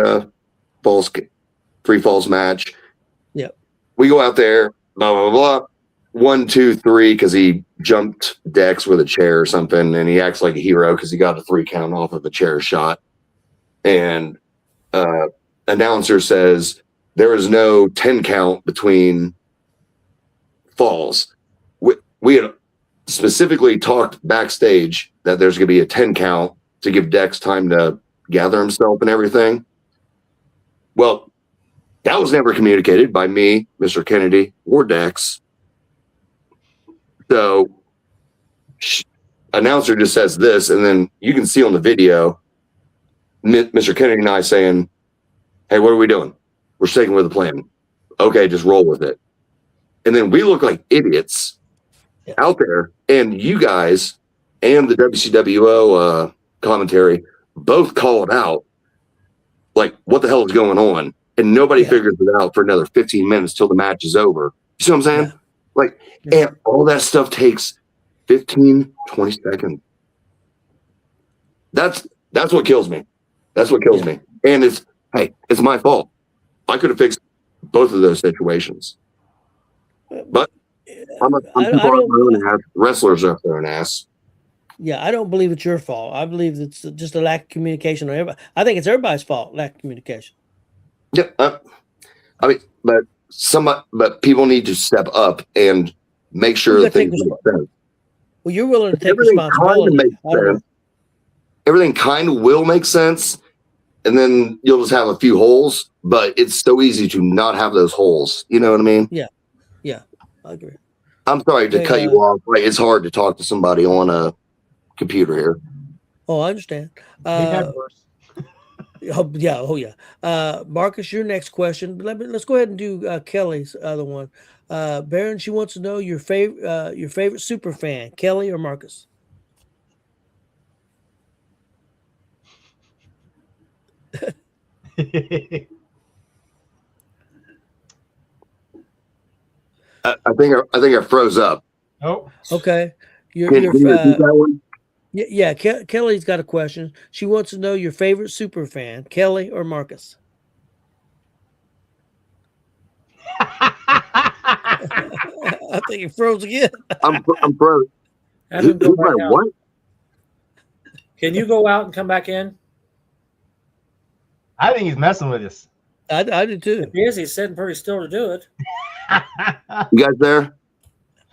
falls match. Yeah. We go out there, blah, blah, blah. 1, 2, 3, because he jumped Dex with a chair or something, and he acts like a hero because he got a 3 count off of a chair shot. And announcer says there is no 10 count between falls. We had specifically talked backstage that there's going to be a 10 count to give Dex time to gather himself and everything. Well, that was never communicated by me, Mr. Kennedy, or Dex. So announcer just says this, and then you can see on the video Mr. Kennedy and I saying, hey, what are we doing? We're sticking with the plan. Okay, just roll with it. And then we look like idiots out there, and you guys and the WCWO commentary both call it out like, what the hell is going on? And nobody figures it out for another 15 minutes till the match is over. You see what I'm saying? Yeah. Like, and all that stuff takes 15, 20 seconds. That's what kills me. That's what kills me. And it's my fault. I could have fixed both of those situations. But I'm wrestlers are up there an ass. Yeah, I don't believe it's your fault. I believe it's just a lack of communication on everybody. I think it's everybody's fault, lack of communication. Yeah, I mean, but people need to step up and make sure that things make sense. Well, you're willing to take responsibility. Everything kind of will make sense, and then you'll just have a few holes. But it's so easy to not have those holes. You know what I mean? Yeah, I agree. I'm sorry to cut you off. Like, it's hard to talk to somebody on a computer here. Oh, I understand. Marcus, your next question. Let's go ahead and do Kelly's other one. Barron, she wants to know your favorite super fan, Kelly or Marcus? I think I froze up. Oh, okay. Can you repeat that one? Yeah. Kelly's got a question. She wants to know your favorite super fan, Kelly or Marcus? I think it froze again. I'm froze. What? Can you go out and come back in? I think he's messing with us. I do too. If he is, he's sitting pretty still to do it. You guys there?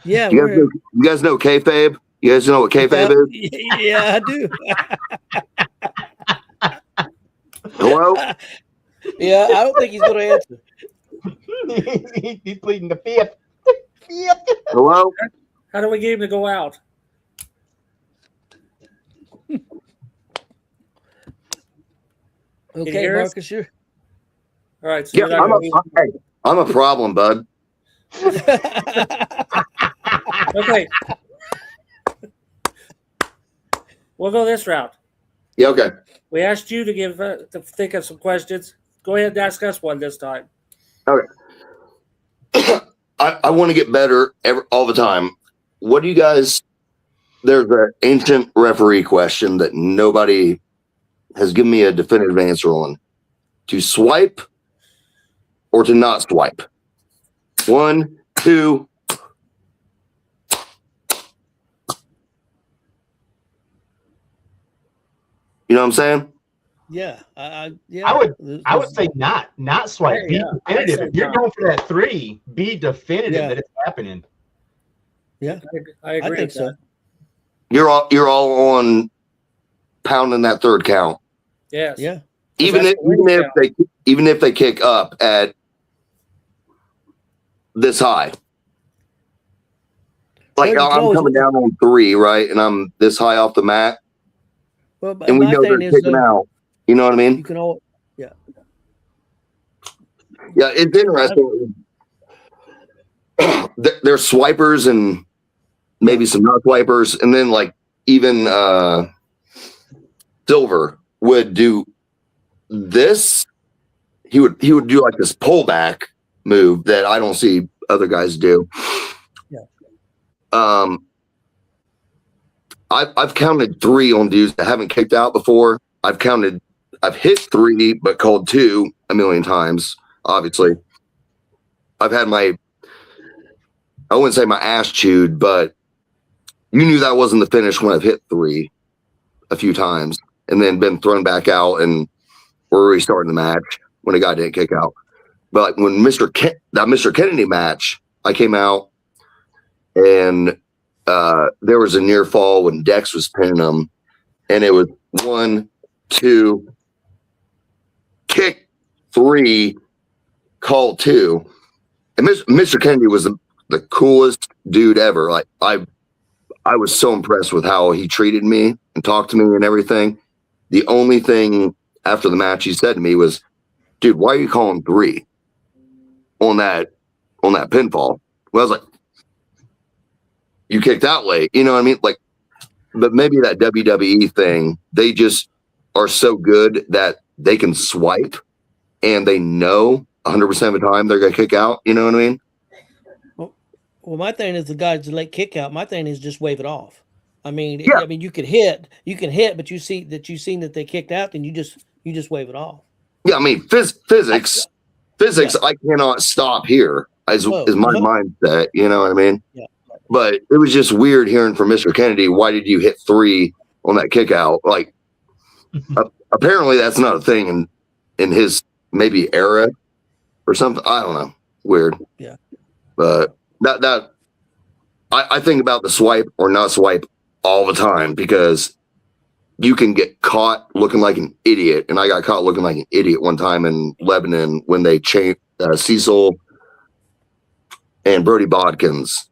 Yeah. You guys know kayfabe? You guys know what kayfabe is? Yeah, I do. Hello? Yeah, I don't think he's going to answer. He's pleading the fifth. Hello? How do we get him to go out? Okay, Marcus, you're... All right. So yeah, I'm a problem, bud. Okay. We'll go this route. Yeah, okay. We asked you to think of some questions. Go ahead and ask us one this time. Okay. I want to get better all the time. What do you guys? There's an ancient referee question that nobody has given me a definitive answer on. To swipe or to not swipe? 1, 2. You know what I'm saying? Yeah, I would say not swipe. Be definitive. If you're going for that 3, be definitive that it's happening. Yeah, I agree think with so. that. You're all on pounding that third count. Yes. Yeah. Even if they kick up at this high. Like Well, I'm coming down on 3, right? And I'm this high off the mat. Well, And we know they're kicking out. You know what I mean? You can all, yeah. Yeah, it's interesting. There's swipers and maybe some not swipers, and then like even Silver would do this. He would do like this pullback move that I don't see other guys do. Yeah. I've counted 3 on dudes that haven't kicked out before. I've hit 3, but called 2 a million times. Obviously, I've had I wouldn't say my ass chewed, but you knew that wasn't the finish when I've hit 3 a few times and then been thrown back out and we're restarting the match when a guy didn't kick out. But when that Mr. Kennedy match, I came out and there was a near fall when Dex was pinning him, and it was 1, 2, kick 3, call 2. And Mr. Kennedy was the coolest dude ever. Like I was so impressed with how he treated me and talked to me and everything. The only thing after the match he said to me was, "Dude, why are you calling 3 on that pinfall?" Well, I was like, "You kicked out late." You know what I mean? Like, but maybe that WWE thing, they just are so good that they can swipe and they know 100% of the time they're going to kick out. You know what I mean? Well, my thing is the guys that late kick out. My thing is just wave it off. I mean, Yeah. you can hit, but you seen that they kicked out, then you just wave it off. Yeah, I mean, physics. Yeah. I cannot stop here. Is my mindset. You know what I mean? Yeah. But it was just weird hearing from Mr. Kennedy. Why did you hit 3 on that kick out? Like, apparently that's not a thing in his maybe era or something. I don't know. Weird. Yeah. But I think about the swipe or not swipe all the time because you can get caught looking like an idiot. And I got caught looking like an idiot one time in Lebanon when they changed Cecil and Brody Bodkins.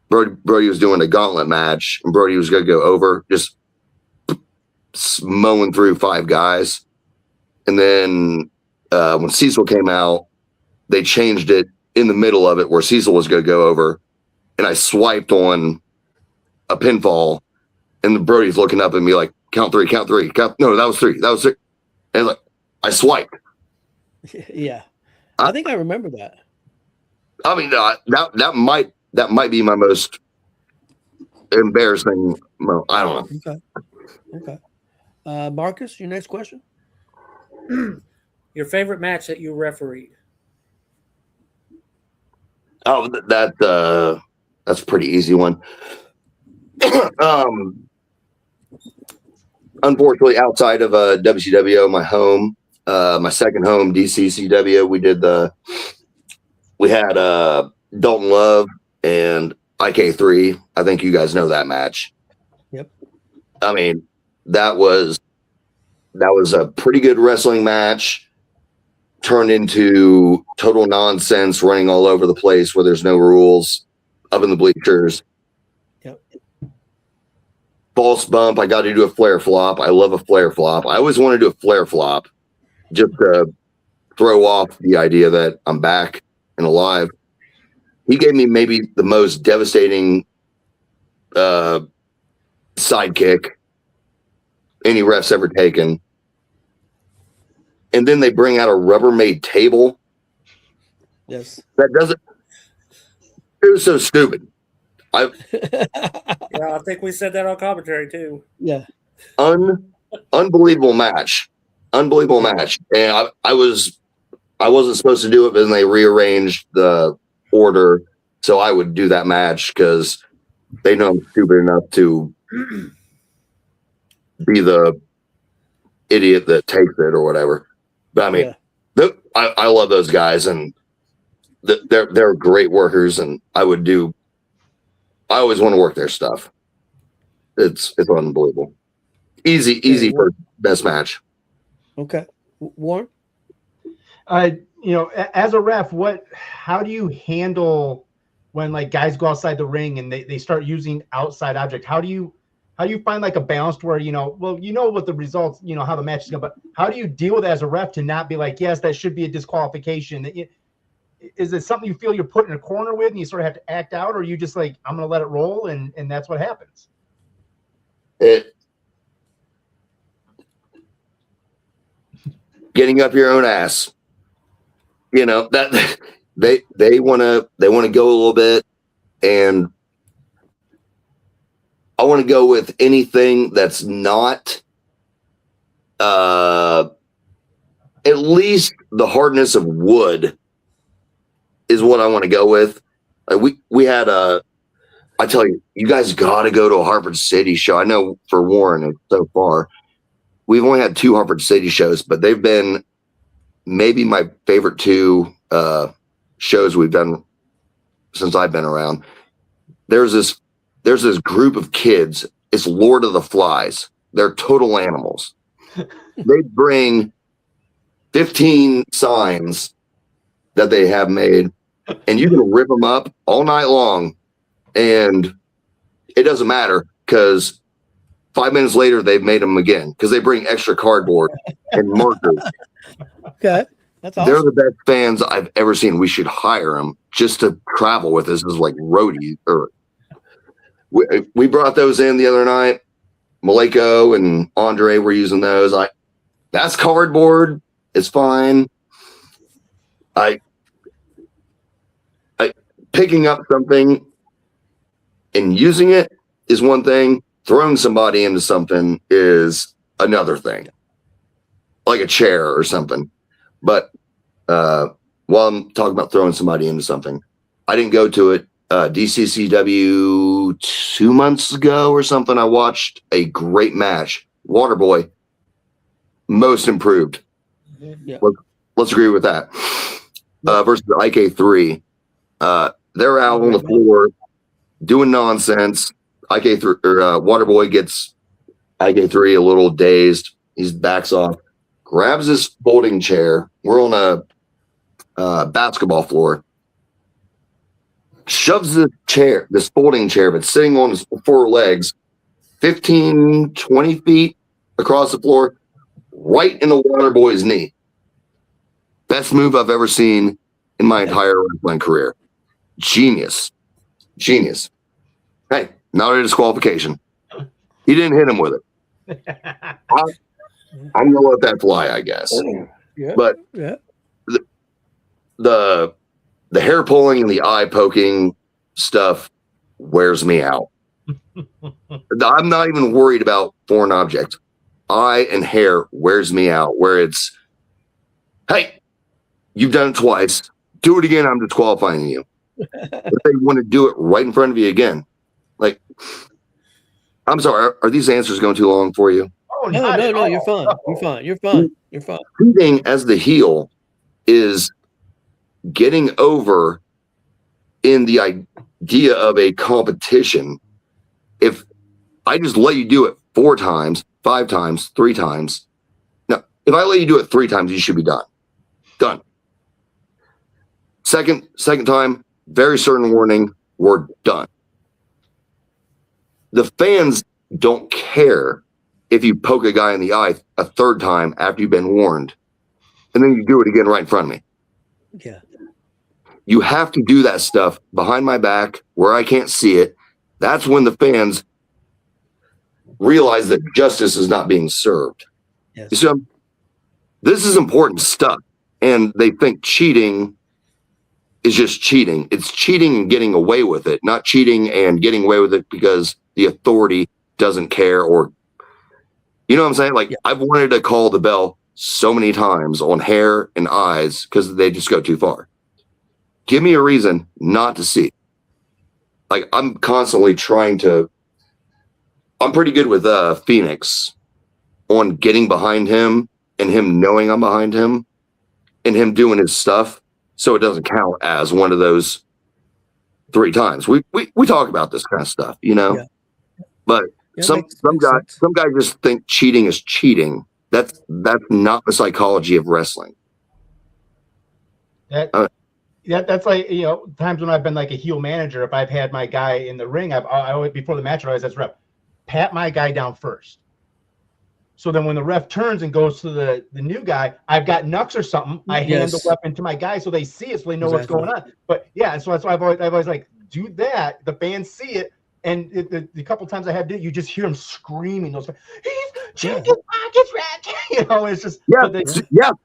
Brody was doing a gauntlet match, and Brody was going to go over, just mowing through 5 guys. And then when Cecil came out, they changed it in the middle of it where Cecil was going to go over, and I swiped on a pinfall, and the Brody's looking up at me like, count 3. No, that was 3. And like, I swiped. Yeah. I think I remember that. I mean, that might be my most embarrassing moment. I don't know. Okay. Marcus, your next question? Your favorite match that you refereed? Oh, that's a pretty easy one. Unfortunately, outside of WCW, my home, my second home, DCCW, we had Dalton Love and IK3. I think you guys know that match. Yep. I mean, that was a pretty good wrestling match turned into total nonsense, running all over the place where there's no rules, up in the bleachers. Yep. False bump. I got to do a flare flop. I love a flare flop. I always want to do a flare flop just to throw off the idea that I'm back and alive. He gave me maybe the most devastating sidekick any ref's ever taken. And then they bring out a Rubbermaid table. Yes. That doesn't. It was so stupid. Yeah, I think we said that on commentary too. Yeah. Unbelievable match. And I wasn't supposed to do it, but then they rearranged the order so I would do that match because they know I'm stupid enough to be the idiot that takes it or whatever. But I mean, I love those guys, and they're great workers, and I would do I always want to work their stuff. It's unbelievable. Easy for best match. Okay, Warren. As a ref, how do you handle when like guys go outside the ring and they start using outside object? How do you find like a balance to where, what the results, how the match is going, but how do you deal with it as a ref to not be like, yes, that should be a disqualification? Is it something you feel you're put in a corner with and you sort of have to act out, or are you just like, I'm going to let it roll and that's what happens? Getting up your own ass. That they want to go a little bit, and I want to go with anything that's not at least the hardness of wood is what I want to go with. We had I tell you, you guys got to go to a Harvard City show. I know for Warren, so far, we've only had 2 Harvard City shows, but they've been maybe my favorite 2 shows we've done since I've been around. There's this group of kids. It's Lord of the Flies. They're total animals. They bring 15 signs that they have made, and you can rip them up all night long, and it doesn't matter because 5 minutes later they've made them again because they bring extra cardboard and markers. Okay, that's awesome. They're the best fans I've ever seen. We should hire them just to travel with us as like roadies. Or we brought those in the other night. Maleko and Andre were using those. That's cardboard. It's fine. I picking up something and using it is one thing. Throwing somebody into something is another thing, like a chair or something. But while I'm talking about throwing somebody into something, I didn't go to it. DCCW 2 months ago or something, I watched a great match. Waterboy, most improved. Yeah. Let's agree with that. Versus IK3. They're out on the floor doing nonsense. IK3 or Waterboy gets IK3 a little dazed. He backs off, grabs his folding chair. We're on a basketball floor. Shoves this folding chair, but sitting on his 4 legs, 15, 20 feet across the floor, right in the Waterboy's knee. Best move I've ever seen in my entire wrestling career. Genius. Hey, not a disqualification. He didn't hit him with it. I'm gonna let that fly, I guess. Yeah. But the hair pulling and the eye poking stuff wears me out. I'm not even worried about foreign objects. Eye and hair wears me out. Where it's, hey, you've done it twice. Do it again. I'm disqualifying you. If they want to do it right in front of you again, like, I'm sorry. Are these answers going too long for you? Oh, No. You're fine. You're fine. Cheating as the heel is getting over in the idea of a competition. If I just let you do it 4 times, 5 times, 3 times, now if I let you do it 3 times, you should be done. Second time, very certain warning, we're done. The fans don't care if you poke a guy in the eye a 3rd time after you've been warned, and then you do it again right in front of me. Yeah. You have to do that stuff behind my back where I can't see it. That's when the fans realize that justice is not being served. Yes. You see, this is important stuff. And they think cheating is just cheating. It's cheating and getting away with it, not cheating and getting away with it because the authority doesn't care, or, you know what I'm saying? Like, I've wanted to call the bell so many times on hair and eyes because they just go too far. Give me a reason not to see. Like, I'm constantly I'm pretty good with Phoenix on getting behind him and him knowing I'm behind him and him doing his stuff, so it doesn't count as one of those 3 times. We talk about this kind of stuff, you know. Yeah. But Yeah, some guys just think cheating is cheating. That's not the psychology of wrestling. That's like, you know, times when I've been like a heel manager. If I've had my guy in the ring, I always, before the match, I always ask ref, pat my guy down first. So then when the ref turns and goes to the new guy, I've got knucks or something. I hand the weapon to my guy so they see it, so they know what's going on. But yeah, so that's why I've always like, do that. The fans see it. And the couple times I have, you just hear him screaming those. He's checking pockets, rat. You know, it's just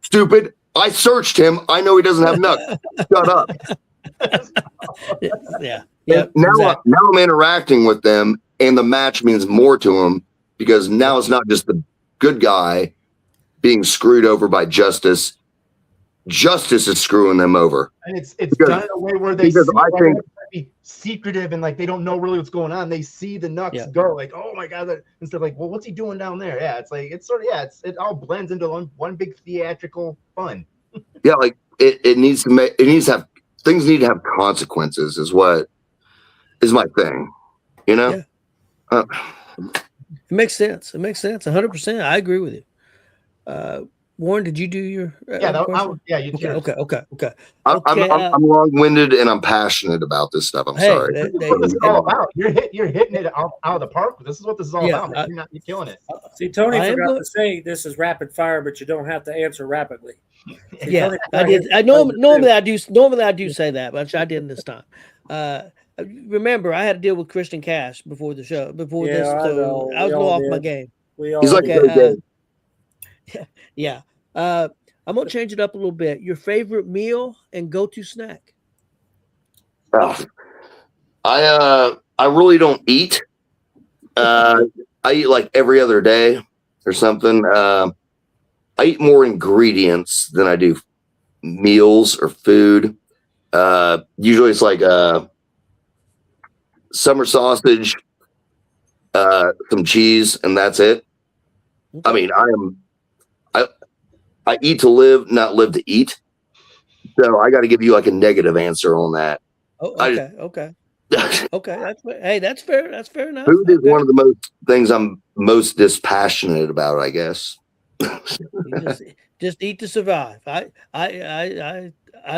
stupid. I searched him. I know he doesn't have knucks. Shut up. Yeah. Now I'm interacting with them, and the match means more to them because now it's not just the good guy being screwed over by Justice. Justice is screwing them over, and it's done in a way where they be secretive and like they don't know really what's going on. They see the knucks go like, oh my god, instead of like, well, what's he doing down there? Yeah, it's like it's sort of it all blends into one big theatrical fun. Yeah, like it needs to have things need to have consequences is my thing, you know. It makes sense. 100%. I agree with you. Warren, did you do your? You did. Okay. I'm long-winded and I'm passionate about this stuff. I'm sorry. This is what this is all about. You're hitting it out of the park. This is what this is all about. You're killing it. See, Tony forgot to say this is rapid fire, but you don't have to answer rapidly. Yeah, I did. Normally I do say that, but I didn't this time. Remember, I had to deal with Christian Cash before the show. Before this, so I was a little off my game. He's like yeah. I'm gonna change it up a little bit. Your favorite meal and go-to snack? I really don't eat. I eat like every other day or something. I eat more ingredients than I do meals or food. Usually it's like summer sausage, some cheese, and that's it. I mean, I eat to live, not live to eat. So I got to give you like a negative answer on that. Oh, okay. Okay. That's fair. That's fair enough. Food is one of the most things I'm most dispassionate about, I guess. just eat to survive. I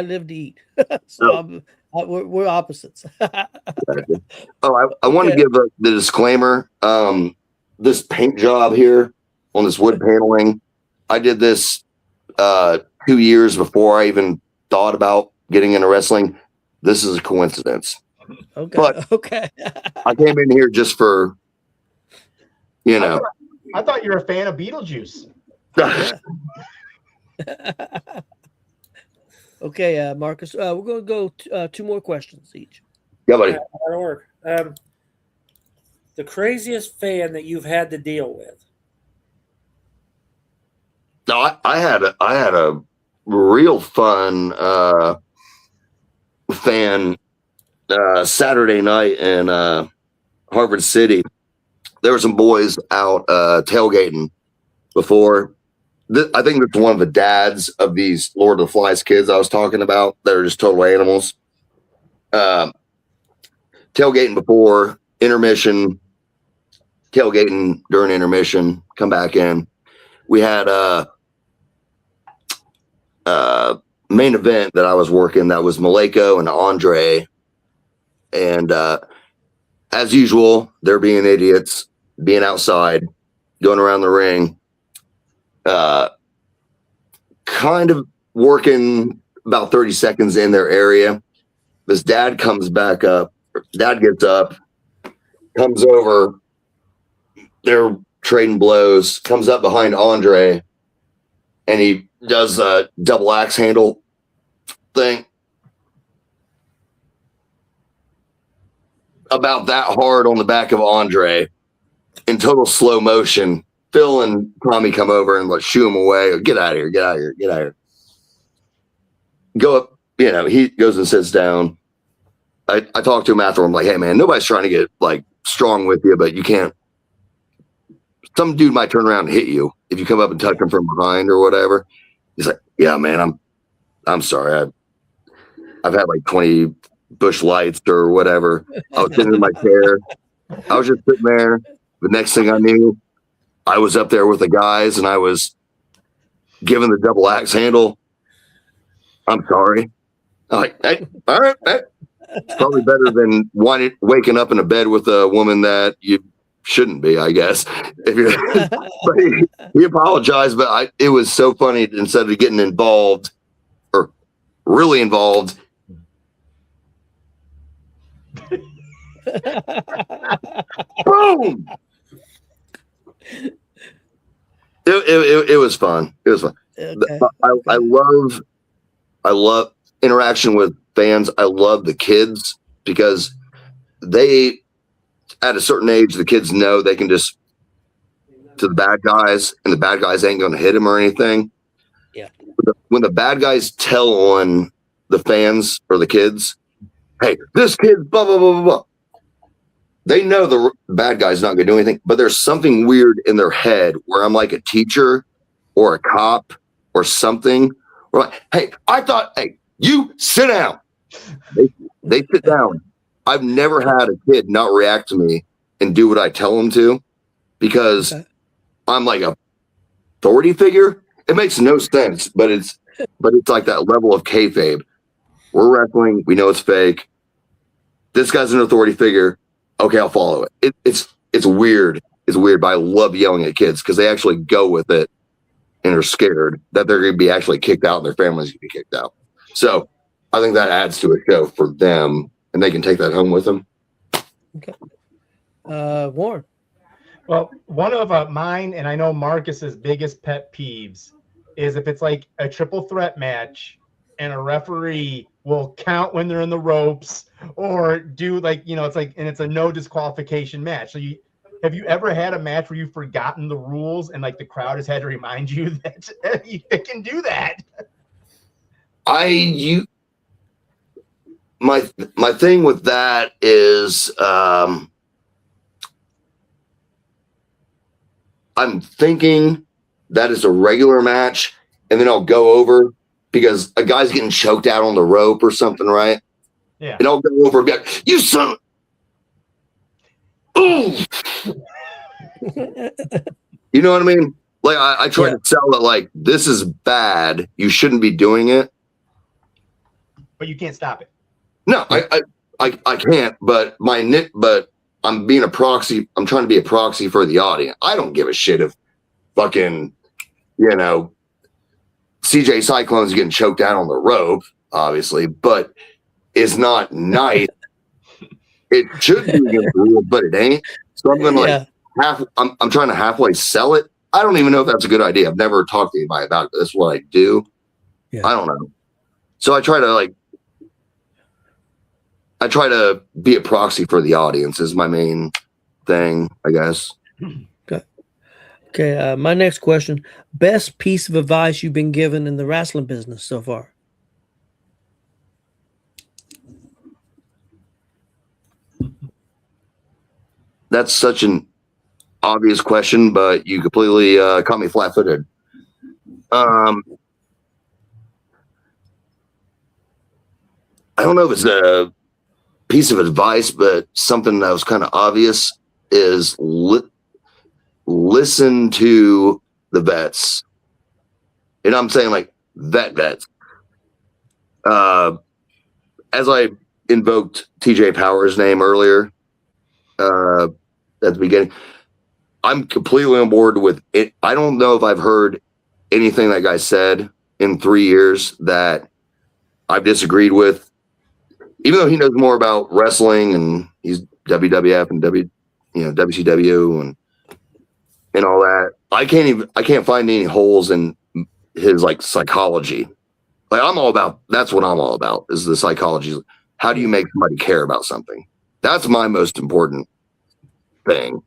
live to eat. So we're opposites. I want to give the disclaimer. This paint job here on this wood paneling, I did this 2 years before I even thought about getting into wrestling. This is a coincidence. Okay. But I came in here just for, you know. I thought you were a fan of Beetlejuice. Okay, Marcus. We're going to go 2 more questions each. Yeah, buddy. That'll work. The craziest fan that you've had to deal with? No, I had a real fun fan Saturday night in Harvard City. There were some boys out tailgating before. I think that's one of the dads of these Lord of the Flies kids I was talking about. They're just total animals. Tailgating before intermission, tailgating during intermission, come back in. We had main event that I was working that was Maleko and Andre. And as usual, they're being idiots, being outside, going around the ring, kind of working about 30 seconds in their area. This dad comes back up. Dad gets up, comes over. They're trading blows, comes up behind Andre, and he does a double axe handle thing. About that hard on the back of Andre in total slow motion. Phil and Tommy come over and shoo him away. Get out of here, get out of here, get out of here. Go up, he goes and sits down. I talked to him after. I'm like, hey man, nobody's trying to get strong with you, but you can't. Some dude might turn around and hit you if you come up and touch him from behind or whatever. He's like, yeah, man, I'm sorry. I've had 20 Bush Lights or whatever. I was sitting in my chair. I was just sitting there. The next thing I knew, I was up there with the guys and I was giving the double axe handle. I'm sorry. I'm like, hey, all right. Hey. It's probably better than waking up in a bed with a woman that you shouldn't be, I guess. If you're, but he apologized, but it was so funny. Instead of getting involved or really involved, boom! It was fun. It was fun. Okay. I love interaction with fans. I love the kids because they, at a certain age, the kids know they can just to the bad guys, and the bad guys ain't going to hit them or anything. Yeah. When the bad guys tell on the fans or the kids, hey, this kid, blah, blah, blah, blah, blah. They know the bad guy's not going to do anything, but there's something weird in their head where I'm like a teacher or a cop or something. We're like, hey, hey, you sit down. They sit down. I've never had a kid not react to me and do what I tell them to because I'm like a authority figure. It makes no sense, but it's like that level of kayfabe. We're wrestling. We know it's fake. This guy's an authority figure. Okay, I'll follow it. It's weird. It's weird, but I love yelling at kids because they actually go with it and are scared that they're going to be actually kicked out and their family's going to be kicked out. So I think that adds to a show for them, and they can take that home with them. Okay. Warren. Well, one of mine, and I know Marcus's biggest pet peeves, is if it's like a triple threat match and a referee will count when they're in the ropes or do it's like, and it's a no disqualification match. So have you ever had a match where you've forgotten the rules and like the crowd has had to remind you that you can do that? My thing with that is I'm thinking that is a regular match, and then I'll go over because a guy's getting choked out on the rope or something, right? Yeah. And I'll go over and be like, you son of... Ooh! You know what I mean? Like I try to sell it like this is bad. You shouldn't be doing it. But you can't stop it. No, I can't, but I'm being a proxy. I'm trying to be a proxy for the audience. I don't give a shit if fucking, CJ Cyclone's getting choked out on the rope, obviously, but it's not nice. It should be against the rules, but it ain't. So I'm gonna I'm trying to halfway sell it. I don't even know if that's a good idea. I've never talked to anybody about it. That's what I do. Yeah. I don't know. So I try to be a proxy for the audience is my main thing, I guess. Okay. My next question: best piece of advice you've been given in the wrestling business so far? That's such an obvious question, but you completely caught me flat-footed. I don't know if it's a piece of advice, but something that was kind of obvious is listen to the vets. And I'm saying like vets. As I invoked TJ Power's name earlier at the beginning, I'm completely on board with it. I don't know if I've heard anything that guy said in 3 years that I've disagreed with. Even though he knows more about wrestling and he's WWF and WCW and all that, I can't find any holes in his like psychology. Like that's what I'm all about is the psychology. How do you make somebody care about something? That's my most important thing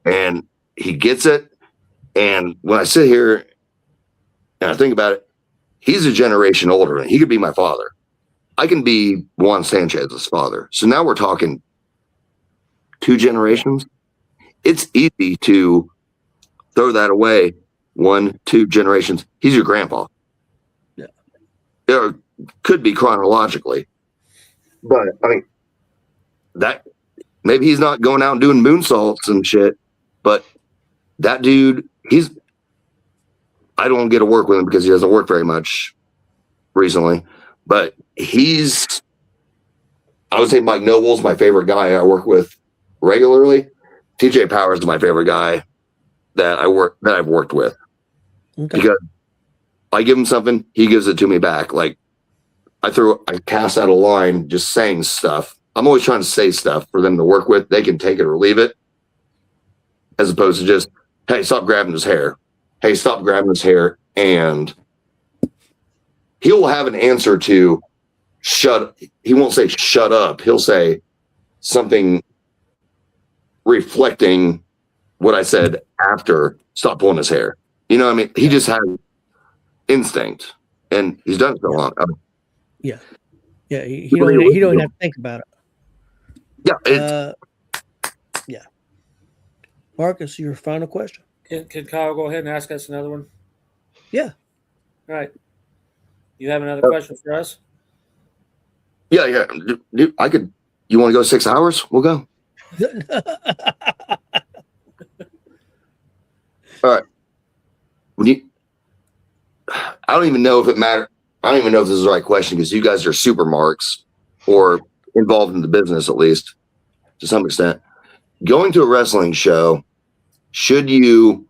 and he gets it. And when I sit here and I think about it, he's a generation older and he could be my father. I can be Juan Sanchez's father. So now we're talking 2 generations. It's easy to throw that away. 1, 2 generations. He's your grandpa. Yeah. There could be chronologically, But I mean, that maybe he's not going out and doing moonsaults and shit, but that dude, I don't get to work with him because he doesn't work very much recently, but I would say Mike Noble's my favorite guy I work with regularly. TJ Powers is my favorite guy that I've worked with. Okay. Because I give him something, he gives it to me back. Like I cast out a line just saying stuff. I'm always trying to say stuff for them to work with. They can take it or leave it, as opposed to just, hey, stop grabbing his hair. Hey, stop grabbing his hair. And he'll have an answer to he won't say shut up. He'll say something reflecting what I said after stop pulling his hair. You know what I mean? He just has instinct, and he's done it so long. Yeah. He don't have to think about it. Yeah. Yeah. Marcus, your final question. Can Kyle go ahead and ask us another one? Yeah. All right. You have another question for us? Yeah. Dude, you want to go 6 hours? We'll go. All right. I don't even know if it matters. I don't even know if this is the right question because you guys are super marks or involved in the business, at least to some extent. Going to a wrestling show, should you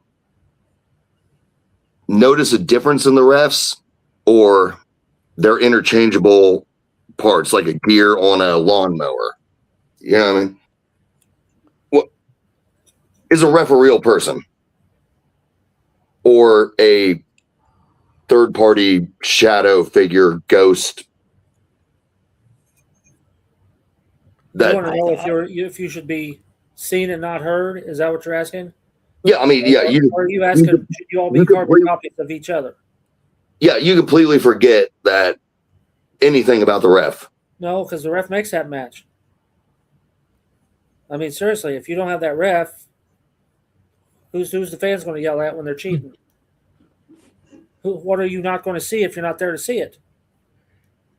notice a difference in the refs, or they're interchangeable parts like a gear on a lawnmower? You know what I mean? What is a ref a real person or a third-party shadow figure ghost? You want to know if you should be seen and not heard? Is that what you're asking? Yeah, I mean, yeah. Or are you asking should you all be carbon copies of each other? Yeah, you completely forget that anything about the ref. No, because the ref makes that match. I mean, seriously, if you don't have that ref, who's the fans going to yell at when they're cheating? What are you not going to see if you're not there to see it?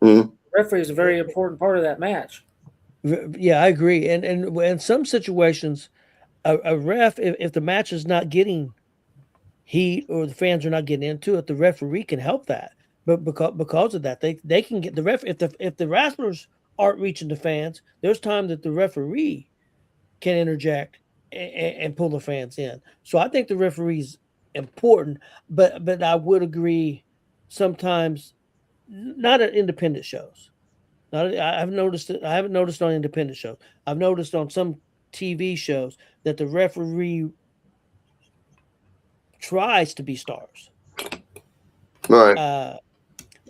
Mm-hmm. The referee is a very important part of that match. Yeah, I agree. And in some situations, a ref, if the match is not getting heat or the fans are not getting into it, the referee can help that. But because of that, they can get the ref. If the wrestlers aren't reaching the fans, there's time that the referee can interject and pull the fans in. So I think the referee's important, but I would agree sometimes not at independent shows. I haven't noticed on independent shows. I've noticed on some TV shows that the referee tries to be stars. Right.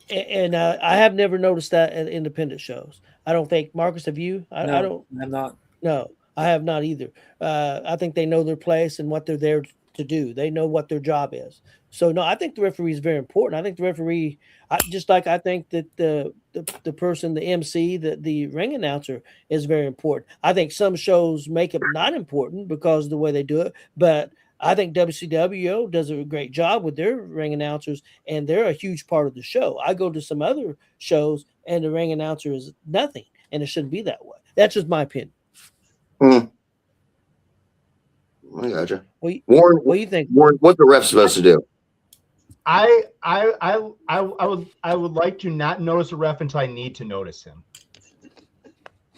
I have never noticed that at independent shows. I don't think. Marcus, have you? I'm not. No, I have not either. I think they know their place and what they're there to do. They know what their job is. So no, I think the referee is very important. I think the referee, I think that the person, the MC, the ring announcer is very important. I think some shows make it not important because of the way they do it, but I think WCWO does a great job with their ring announcers, and they're a huge part of the show. I go to some other shows, and the ring announcer is nothing, and it shouldn't be that way. That's just my opinion. I gotcha. Warren, what do you think? Warren, what's the ref supposed to do? I would like to not notice a ref until I need to notice him.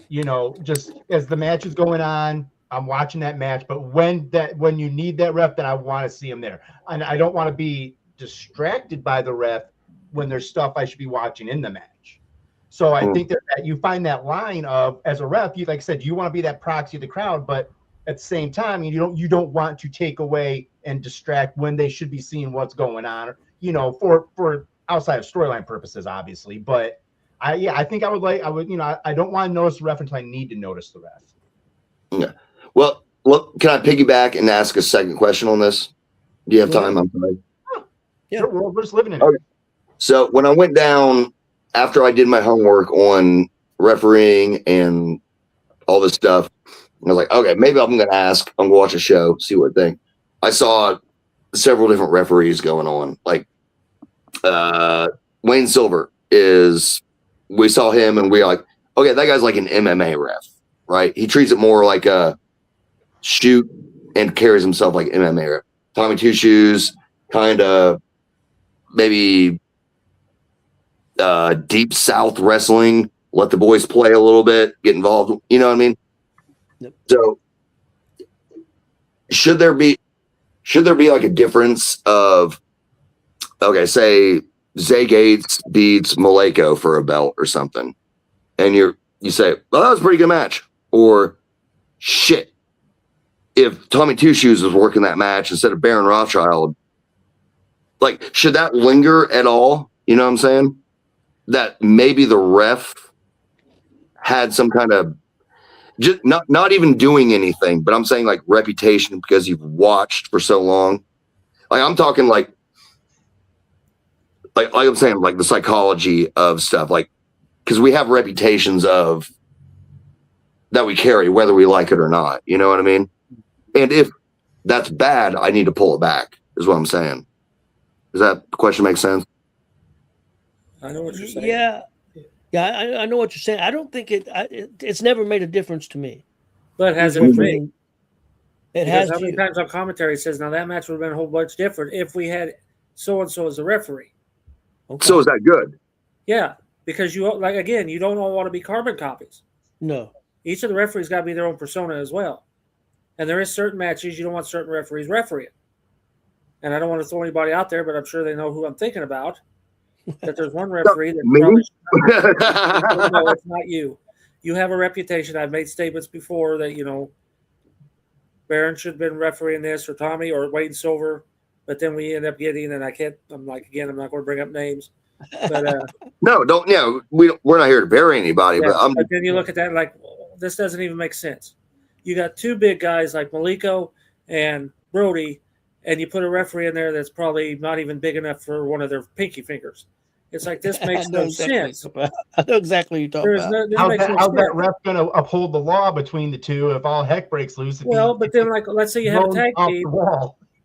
You know, just as the match is going on, I'm watching that match, but when you need that ref, then I want to see him there. And I don't want to be distracted by the ref when there's stuff I should be watching in the match. So I think that you find that line of, as a ref, you, like I said, you want to be that proxy of the crowd, but at the same time, you don't want to take away and distract when they should be seeing what's going on, you know, for outside of storyline purposes, obviously. But I think I would, you know, I don't want to notice the ref until I need to notice the ref. Yeah. Well, look, can I piggyback and ask a second question on this? Do you have time? I'm sorry. Yeah, sure, we're just living in it. Okay. So when I went down after I did my homework on refereeing and all this stuff, I was like, okay, maybe I'm going to ask. I'm going to watch a show, see what I think. I saw several different referees going on. Like Wayne Silver we saw him and we like, okay, that guy's like an MMA ref, right? He treats it more like a shoot and carries himself like MMA ref. Tommy Two Shoes, kind of maybe deep South wrestling. Let the boys play a little bit, get involved. You know what I mean? Yep. So should there be like a difference of, okay, say Zay Gates beats Malenko for a belt or something, and you say, well, that was a pretty good match, or shit, if Tommy Two Shoes was working that match instead of Barron Rothchild, like, should that linger at all? You know what I'm saying? That maybe the ref had some kind of, just not even doing anything, but I'm saying like reputation because you've watched for so long. Like I'm talking like I'm saying, like the psychology of stuff, like, because we have reputations of that we carry, whether we like it or not. You know what I mean? And if that's bad, I need to pull it back, is what I'm saying. Does that question make sense? I know what you're saying. Yeah. I know what you're saying. I don't think it's never made a difference to me. But has it made? It has. How many times on commentary it says, now that match would have been a whole bunch different if we had so-and-so as a referee. Okay. So is that good? Yeah, because you don't all want to be carbon copies. No. Each of the referees got to be their own persona as well. And there is certain matches you don't want certain referees refereeing. And I don't want to throw anybody out there, but I'm sure they know who I'm thinking about. That there's one referee that probably no, it's not you. You have a reputation. I've made statements before that, Barron should have been refereeing this, or Tommy, or Wade Silver, but then we end up getting, and I'm not going to bring up names. But no, don't. Yeah, we're not here to bury anybody. Yeah, but then you look at that like, this doesn't even make sense. You got two big guys like Malenko and Brody, and you put a referee in there that's probably not even big enough for one of their pinky fingers. It's like, this makes no sense. I know exactly what you're talking about. How's that ref going to uphold the law between the two if all heck breaks loose? But then, like, let's say you have a tag team.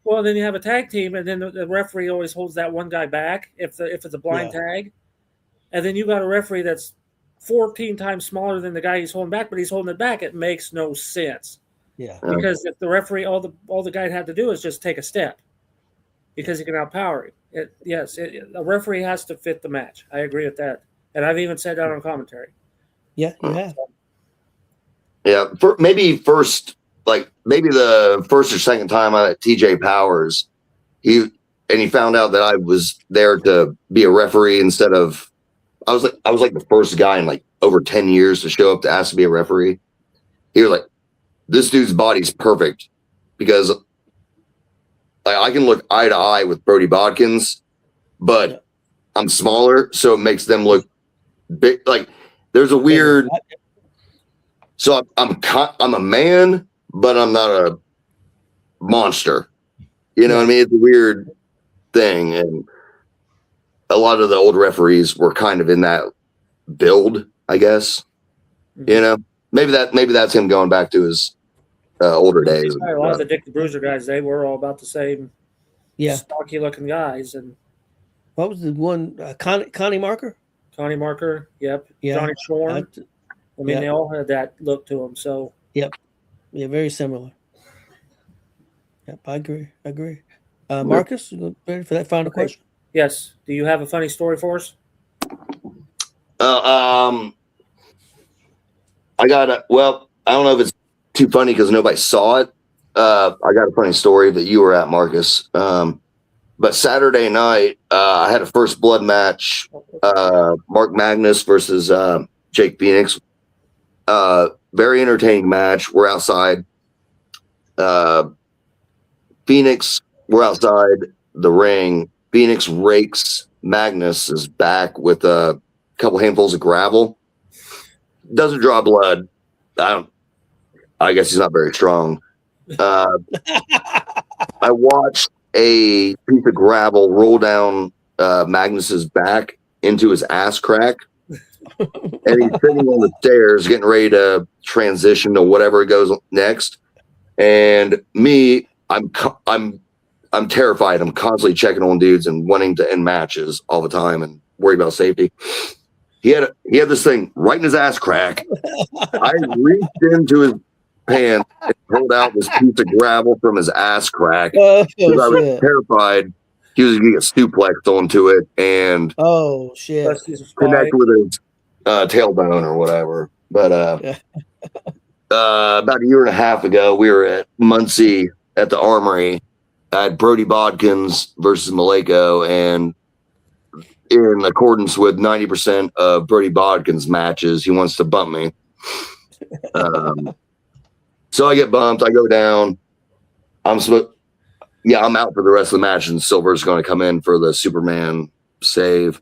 Well, then you have a tag team, and then the referee always holds that one guy back if it's a blind tag. And then you got a referee that's 14 times smaller than the guy he's holding back, but he's holding it back. It makes no sense. Yeah. Because if the referee, all the guy had to do is just take a step, because he can outpower him. A referee has to fit the match. I agree with that, and I've even said that on commentary. Yeah, you have. Yeah, maybe the first or second time I met TJ Powers, he found out that I was there to be a referee instead of, I was like the first guy in like over 10 years to show up to ask to be a referee. He was like, this dude's body's perfect, because I can look eye to eye with Brody Bodkins, but I'm smaller, so it makes them look big. Like there's a weird. So I'm a man, but I'm not a monster. You know what I mean? It's a weird thing, and a lot of the old referees were kind of in that build, I guess. Mm-hmm. Maybe that's him going back to his older days. A lot of the Dick the Bruiser guys, they were all about the same, stocky looking guys. And what was the one? Connie Marker. Connie Marker. Yep. Yeah. Johnny Shorn. They all had that look to them. So. Yep. Yeah, very similar. Yep, I agree. Marcus, you ready for that final question? Yes. Do you have a funny story for us? I got well, I don't know if it's too funny because nobody saw it. I got a funny story that you were at, Marcus. But Saturday night, I had a first blood match. Mark Magnus versus Jake Phoenix. Very entertaining match. We're outside. Phoenix, we're outside the ring. Phoenix rakes Magnus's back with a couple handfuls of gravel. Doesn't draw blood. I guess he's not very strong. I watched a piece of gravel roll down Magnus's back into his ass crack. And he's sitting on the stairs getting ready to transition to whatever goes next. And me, I'm terrified. I'm constantly checking on dudes and wanting to end matches all the time and worry about safety. He had this thing right in his ass crack. I reached into his pants and pulled out this piece of gravel from his ass crack because I was terrified he was going to get suplexed onto it and connect with his tailbone or whatever. But about a year and a half ago, we were at Muncie at the Armory. I had Brody Bodkins versus Malenko, and in accordance with 90% of Brody Bodkins matches, he wants to bump me. So I get bumped. I go down. I'm out for the rest of the match, and Silver's going to come in for the Superman save.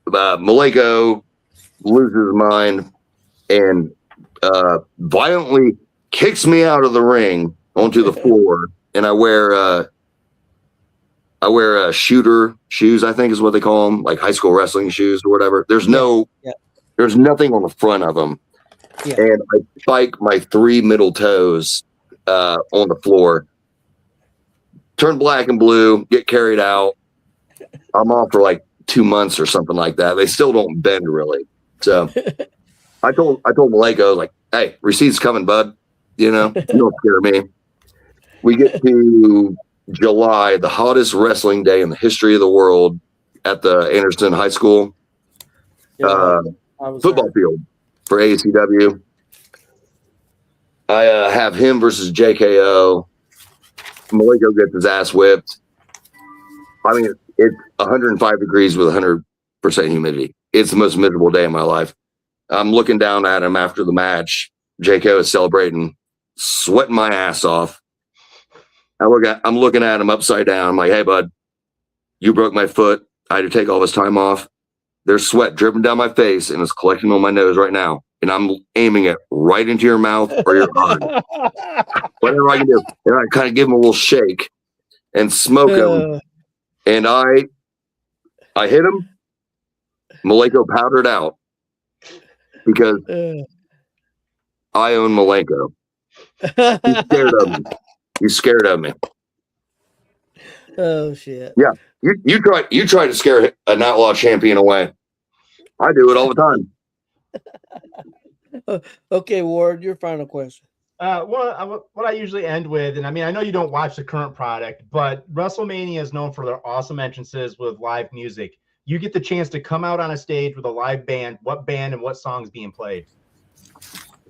Malenko loses his mind and violently kicks me out of the ring onto the floor, and I wear shooter shoes, I think is what they call them, like high school wrestling shoes or whatever. There's nothing on the front of them. Yeah. And I spike my 3 middle toes on the floor, turn black and blue, get carried out. I'm off for like 2 months or something like that. They still don't bend really. So I told Malenko, like, hey, receipt's coming, bud. You know, you don't scare me. We get to July, the hottest wrestling day in the history of the world, at the Anderson High School football field for ACW. I have him versus JKO. Malenko gets his ass whipped. I mean, it's 105 degrees with 100% humidity. It's the most miserable day of my life. I'm looking down at him after the match. JKO is celebrating, sweating my ass off. I'm looking at him upside down. I'm like, hey, bud, you broke my foot. I had to take all this time off. There's sweat dripping down my face, and it's collecting on my nose right now. And I'm aiming it right into your mouth or your eye. Whatever I can do. And I kind of give him a little shake and smoke him. And I hit him. Malenko powdered out because I own Malenko. He's scared of me. Oh shit! Yeah, you try to scare an outlaw champion away. I do it all the time. Okay, Ward, your final question. What I usually end with, and I mean, I know you don't watch the current product, but WrestleMania is known for their awesome entrances with live music. You get the chance to come out on a stage with a live band. What band and what songs being played?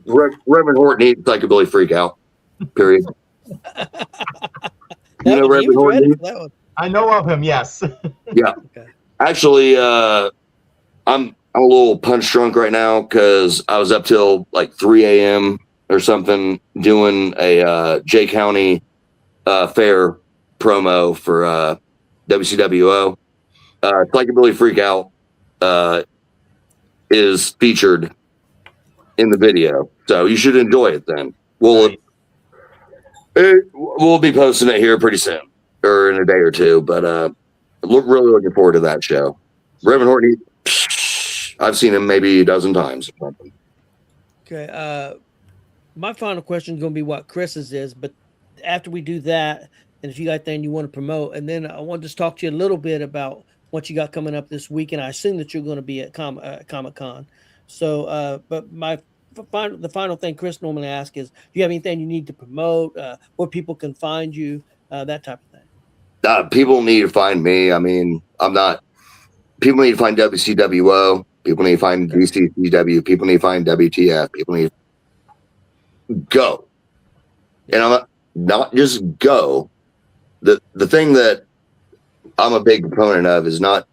Reverend Horton needs Psychobilly Freak Out. Period. You know Reverend Horton? I know of him. Yes. Yeah. Okay. Actually, I'm a little punch drunk right now because I was up till like 3 a.m. or something doing a Jay County fair promo for WCWO. Psychobilly Freak Out is featured in the video, so you should enjoy it. Then we'll be posting it here pretty soon, or in a day or two. But really looking forward to that show. Reverend Horton, I've seen him maybe a dozen times. Okay, my final question is going to be what Chris's is, but after we do that, and if you got anything you want to promote, and then I want to just talk to you a little bit about what you got coming up this weekend. I assume that you're going to be at Comic-Con. So, but the final thing Chris normally asks is, do you have anything you need to promote, where people can find you, that type of thing? People need to find me. I mean, people need to find WCWO. People need to find DCCW. People need to find WTF. People need to go. And I'm not just go. The thing that I'm a big proponent of is not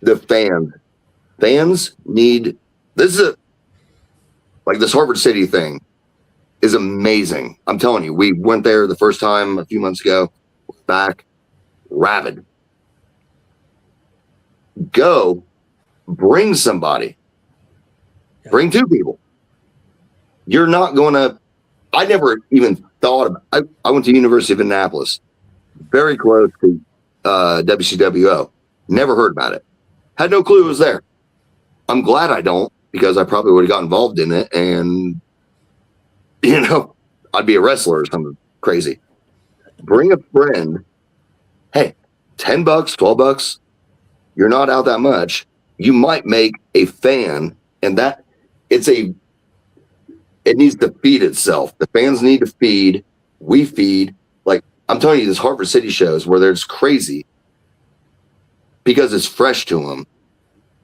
the fans. Fans need this Harvard City thing is amazing. I'm telling you, we went there the first time a few months ago, back rabid. Go, bring somebody, bring 2 people. You're not going to, I never even thought about, I went to University of Indianapolis, very close to WCWO. Never heard about it. Had no clue it was there. I'm glad I don't, because I probably would have got involved in it, and I'd be a wrestler or something crazy. Bring a friend. Hey, $10, $12. You're not out that much. you might make a fan, and that it needs to feed itself. The fans need to feed. We feed. Like I'm telling you, this Hartford City shows where there's crazy because it's fresh to them.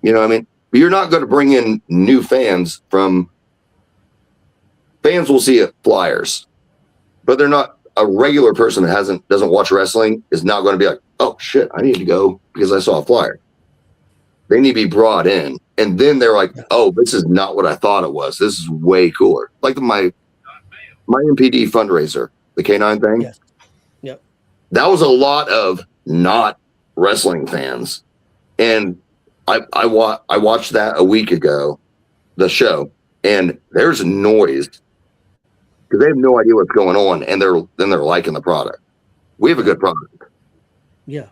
You know what I mean? But you're not going to bring in new fans from fans will see it flyers, but they're not a regular person that doesn't watch wrestling is not going to be like, oh shit, I need to go because I saw a flyer. They need to be brought in. And then they're like, oh, this is not what I thought it was. This is way cooler. Like my MPD fundraiser, the K9 thing. Yes. Yep. That was a lot of not wrestling fans. And I watched that a week ago, the show, and there's noise because they have no idea what's going on, and they're liking the product. We have a good product. Yeah.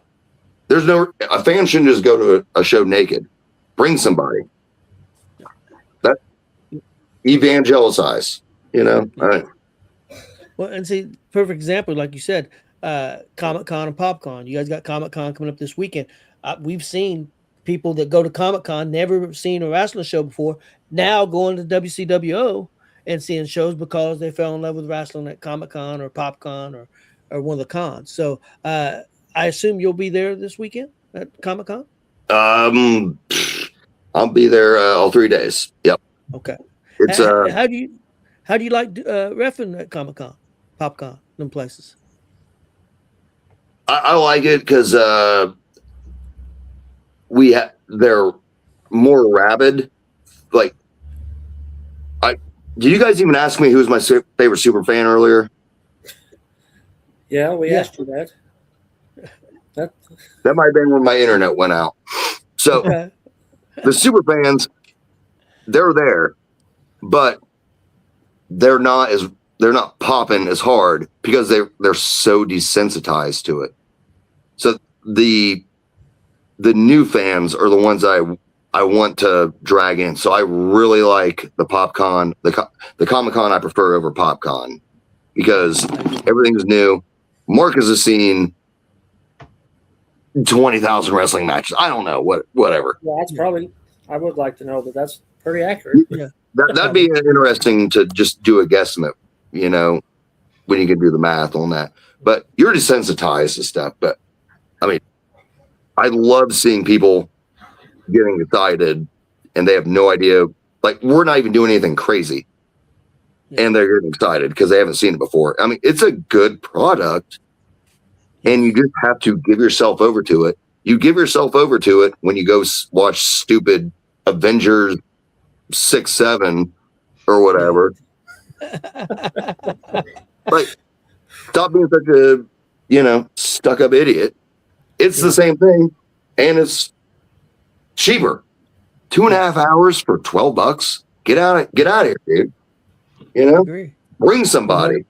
A fan shouldn't just go to a show naked. Bring somebody. That evangelize, you know. All right. Well, and see, perfect example, like you said, Comic-Con and PopCon. You guys got Comic-Con coming up this weekend. We've seen people that go to Comic-Con, never seen a wrestling show before, now going to WCWO and seeing shows because they fell in love with wrestling at Comic-Con or PopCon or one of the cons. So I assume you'll be there this weekend at Comic-Con? I'll be there all 3 days. Yep. Okay. It's how do you like reffing at Comic-Con, PopCon, them places? I like it because they're more rabid. Like, did you guys even ask me who's my favorite super fan earlier? Yeah, we asked you that. That might have been when my internet went out. So Okay. the super fans, they're there, but they're not popping as hard because they're so desensitized to it. So the new fans are the ones I want to drag in. So I really like the PopCon, the Comic-Con I prefer over PopCon because everything's new. Marcus has seen 20,000 wrestling matches. I don't know whatever. Well, that's probably, I would like to know that's pretty accurate. Yeah. That'd be interesting to just do a guesstimate, you know, when you can do the math on that. But you're desensitized to stuff. But I mean, I love seeing people getting excited and they have no idea. Like, we're not even doing anything crazy. Yeah. And they're getting excited because they haven't seen it before. I mean, it's a good product. And you just have to give yourself over to it. You give yourself over to it when you go watch stupid Avengers 6-7 or whatever. Like, stop being such a, stuck-up idiot. It's the same thing, and it's cheaper. 2.5 hours for $12. Get out of here, dude. You know, bring somebody.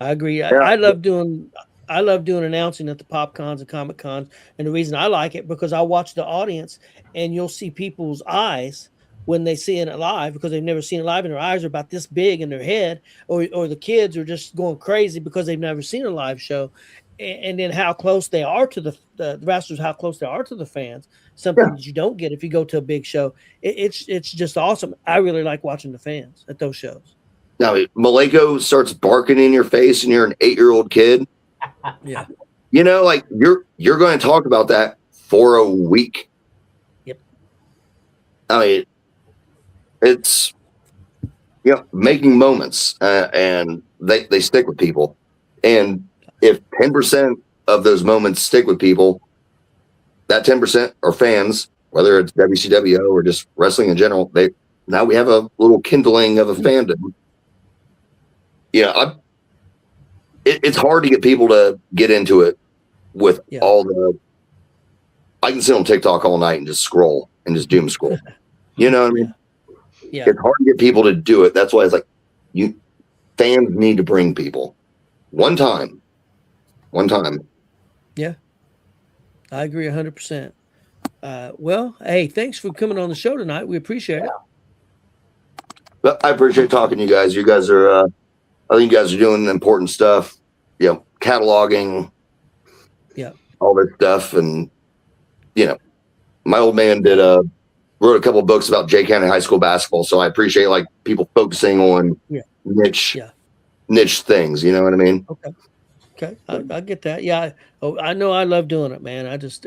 I agree. Yeah. I love doing announcing at the PopCons and Comic-Cons, and the reason I like it because I watch the audience, and you'll see people's eyes when they see it live because they've never seen it live, and their eyes are about this big in their head, or the kids are just going crazy because they've never seen a live show, and then how close they are to the wrestlers, how close they are to the fans. Something that you don't get if you go to a big show. It's just awesome. I really like watching the fans at those shows. Now, Maleko starts barking in your face, and you're an 8-year-old kid. Yeah. You know, like you're going to talk about that for a week. Yep. I mean, it's making moments, and they stick with people. And if 10% of those moments stick with people, that 10% are fans, whether it's WCW or just wrestling in general. Now we have a little kindling of a fandom. It's hard to get people to get into it with all the. I can sit on TikTok all night and just scroll and just doom scroll. You know what I mean? Yeah. It's hard to get people to do it. That's why it's like fans need to bring people one time. Yeah. I agree 100%. Well, hey, thanks for coming on the show tonight. We appreciate it. But I appreciate talking to you guys. You guys are, I think you guys are doing important stuff, cataloging, all this stuff. And, my old man wrote a couple of books about Jay County high school basketball. So I appreciate like people focusing on niche things. You know what I mean? Okay. I get that. Yeah. I know I love doing it, man. Just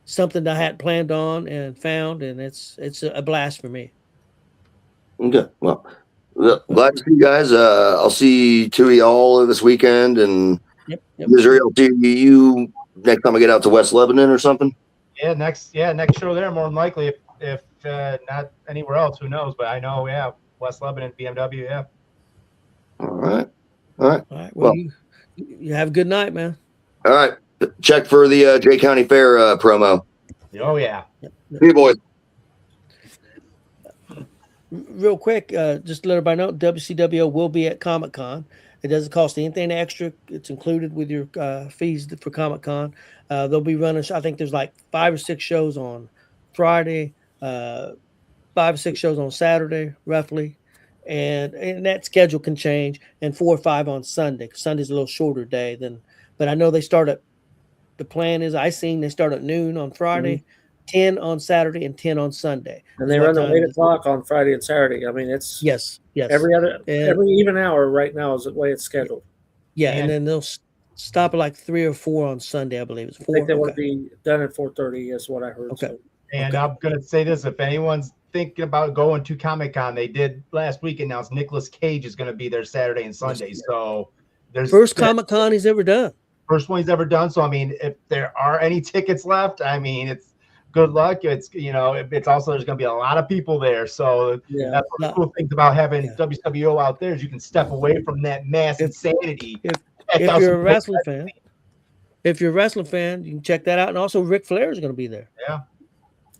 something that I hadn't planned on and found, and it's a blast for me. Okay. Well, glad to see you guys. I'll see two of y'all this weekend, and Yep. Misery, I'll see you next time I get out to West Lebanon or something. Yeah, next show there, more than likely. If not anywhere else, who knows? But I know, West Lebanon, BMW, yeah. All right. Well, you have a good night, man. All right. Check for the Jay County Fair promo. Oh yeah. See you, boys. Real quick, just to let everybody know, WCWO will be at Comic-Con. It doesn't cost anything extra. It's included with your fees for Comic-Con. They'll be running, I think there's like 5 or 6 shows on Friday, 5 or 6 shows on Saturday, roughly. And that schedule can change, and 4 or 5 on Sunday. Sunday's a little shorter day but I know they start at, the plan is they start at noon on Friday, 10 on Saturday, and 10 on Sunday. And they run at 8 o'clock on Friday and Saturday. I mean, it's yes. every even hour right now is the way it's scheduled. Yeah, and then they'll stop at like 3 or 4 on Sunday, I believe. It's 4. I think they want to be done at 4:30 is what I heard. Okay. So. And I'm gonna say this: if anyone's thinking about going to Comic-Con, they did last week announce Nicolas Cage is going to be there Saturday and Sunday. So there's first Comic-Con he's ever done. First one he's ever done. So I mean, if there are any tickets left, I mean, it's good luck. It's it's also there's going to be a lot of people there. So that's one of the cool things about having WWO out there is you can step away from that mass insanity. If you're a wrestling fan, you can check that out. And also Ric Flair is going to be there. Yeah.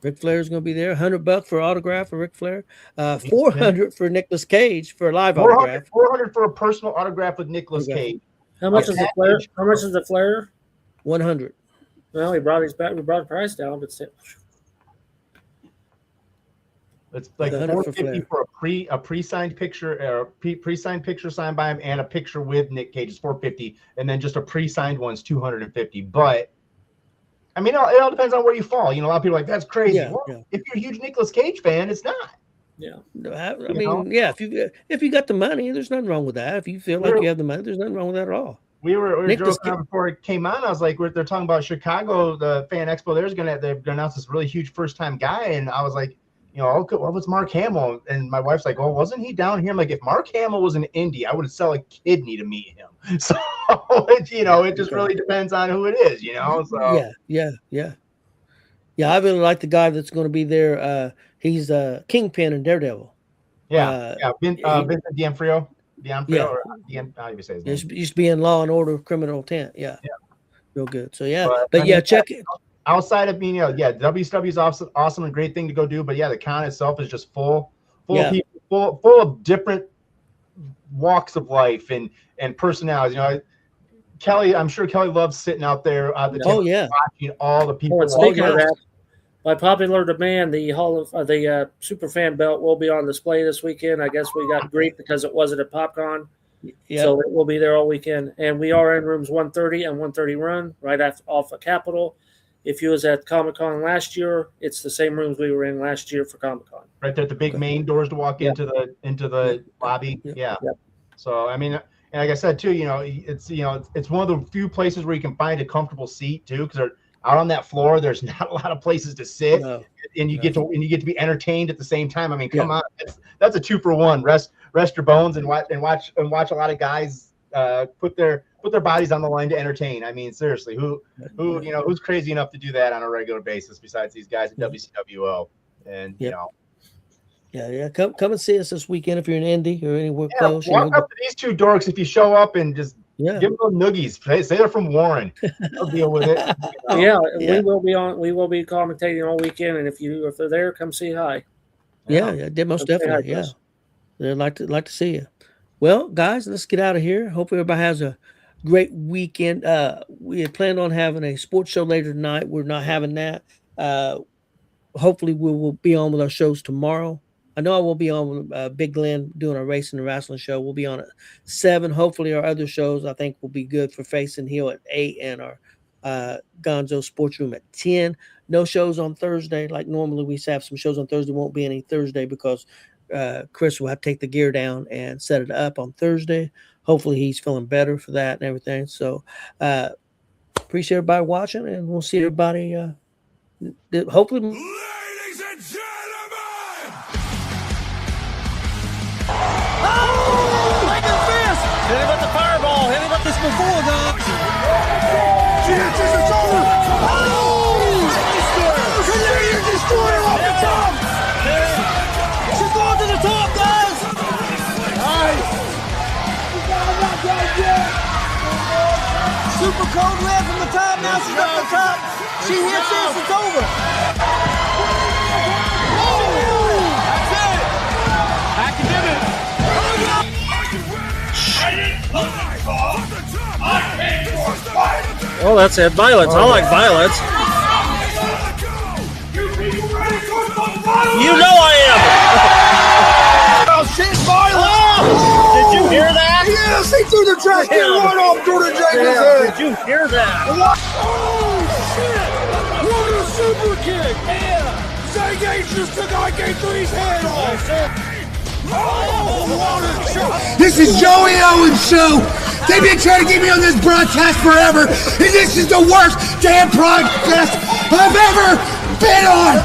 Ric Flair is going to be there. $100 for autograph for Ric Flair. $400 for Nicolas Cage for a live autograph. $400 for a personal autograph with Nicolas Cage. How much is the Flair? How much is the Flair? $100. Well, we brought the price down, but still. It's like $450 for a pre-signed picture, or pre-signed picture signed by him, and a picture with Nick Cage is $450, and then just a pre-signed one's $250. But I mean, it all depends on where you fall. You know, a lot of people are like, that's crazy. If you're a huge Nicolas Cage fan, it's not. Yeah. I mean, if you got the money, there's nothing wrong with that. If you feel like you have the money, there's nothing wrong with that at all. We were joking around before it came on. I was like, they're talking about Chicago, the Fan Expo. They're gonna announce this really huge first time guy, and I was like, okay, well, it's Mark Hamill, and my wife's like, oh, wasn't he down here? I'm like, if Mark Hamill was in Indy, I would sell a kidney to meet him. So it just really depends on who it is, So yeah. I really like the guy that's going to be there. He's Kingpin in Daredevil. Vincent D'Onofrio. How do you say his name? Used to be in Law and Order Criminal Intent. Yeah. Real good. So check it. Outside of being, WCW is awesome and great thing to go do, but the con itself is just full of people, full of different walks of life and personalities. Kelly, I'm sure Kelly loves sitting out there watching all the people. Speaking of that, by popular demand, the the super fan belt will be on display this weekend. I guess we got grief because it wasn't at PopCon. So it will be there all weekend. And we are in rooms 130 and 130 Run, right off of Capitol. If you was at Comic-Con last year, it's the same rooms we were in last year for Comic-Con. Right there at the big main doors to walk into the lobby. Yeah. So I mean, and like I said too, it's one of the few places where you can find a comfortable seat too, because out on that floor, there's not a lot of places to sit, and you get to be entertained at the same time. I mean, come on, that's a 2-for-1. Rest your bones and watch a lot of guys put their bodies on the line to entertain. I mean, seriously, who's crazy enough to do that on a regular basis besides these guys at WCWO? And come and see us this weekend if you're in Indy or anywhere close. Walk up to these two dorks if you show up and just give them noogies. Say they're from Warren. They'll deal with it. We will be on. We will be commentating all weekend, and if they're there, come say hi. Most definitely. Yeah, they'd like to see you. Well, guys, let's get out of here. Hope everybody has a great weekend. We had planned on having a sports show later tonight. We're not having that. Hopefully, we will be on with our shows tomorrow. I know I will be on with Big Glenn doing our racing and wrestling show. We'll be on at 7. Hopefully, our other shows I think will be good for Face and Heel at 8, and our Gonzo Sports Room at 10. No shows on Thursday. Like normally we have some shows on Thursday. Won't be any Thursday because Chris will have to take the gear down and set it up on Thursday. Hopefully he's feeling better for that and everything. So appreciate everybody watching, and we'll see everybody hopefully. Ladies and gentlemen! Oh! Like a fist! Hit him with the fireball. Hit him with this before, dog. Chance, it's over! Oh! Canadian Destroyer off the top! She's going to the top, guys! Nice! Not done yet! Super cold red from the top. Now she's up the top. She hits this, it's over. Oh! That's it! Academic. Oh, that's it. Violets. I like violets. You know I am. Oh, shit, violence! Oh! Did you hear that? Yes, he threw the trash can right off Jordan Jenkins' head! Did you hear that? What? Oh, shit! What a super kick! Yeah! Zay just took IK3's head off! Oh, what a shot! This is Joey Owens' show! They've been trying to get me on this broadcast forever, and this is the worst damn broadcast I've ever been on!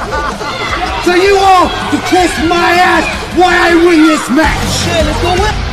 So you all can kiss my ass while I win this match! Yeah, let's go with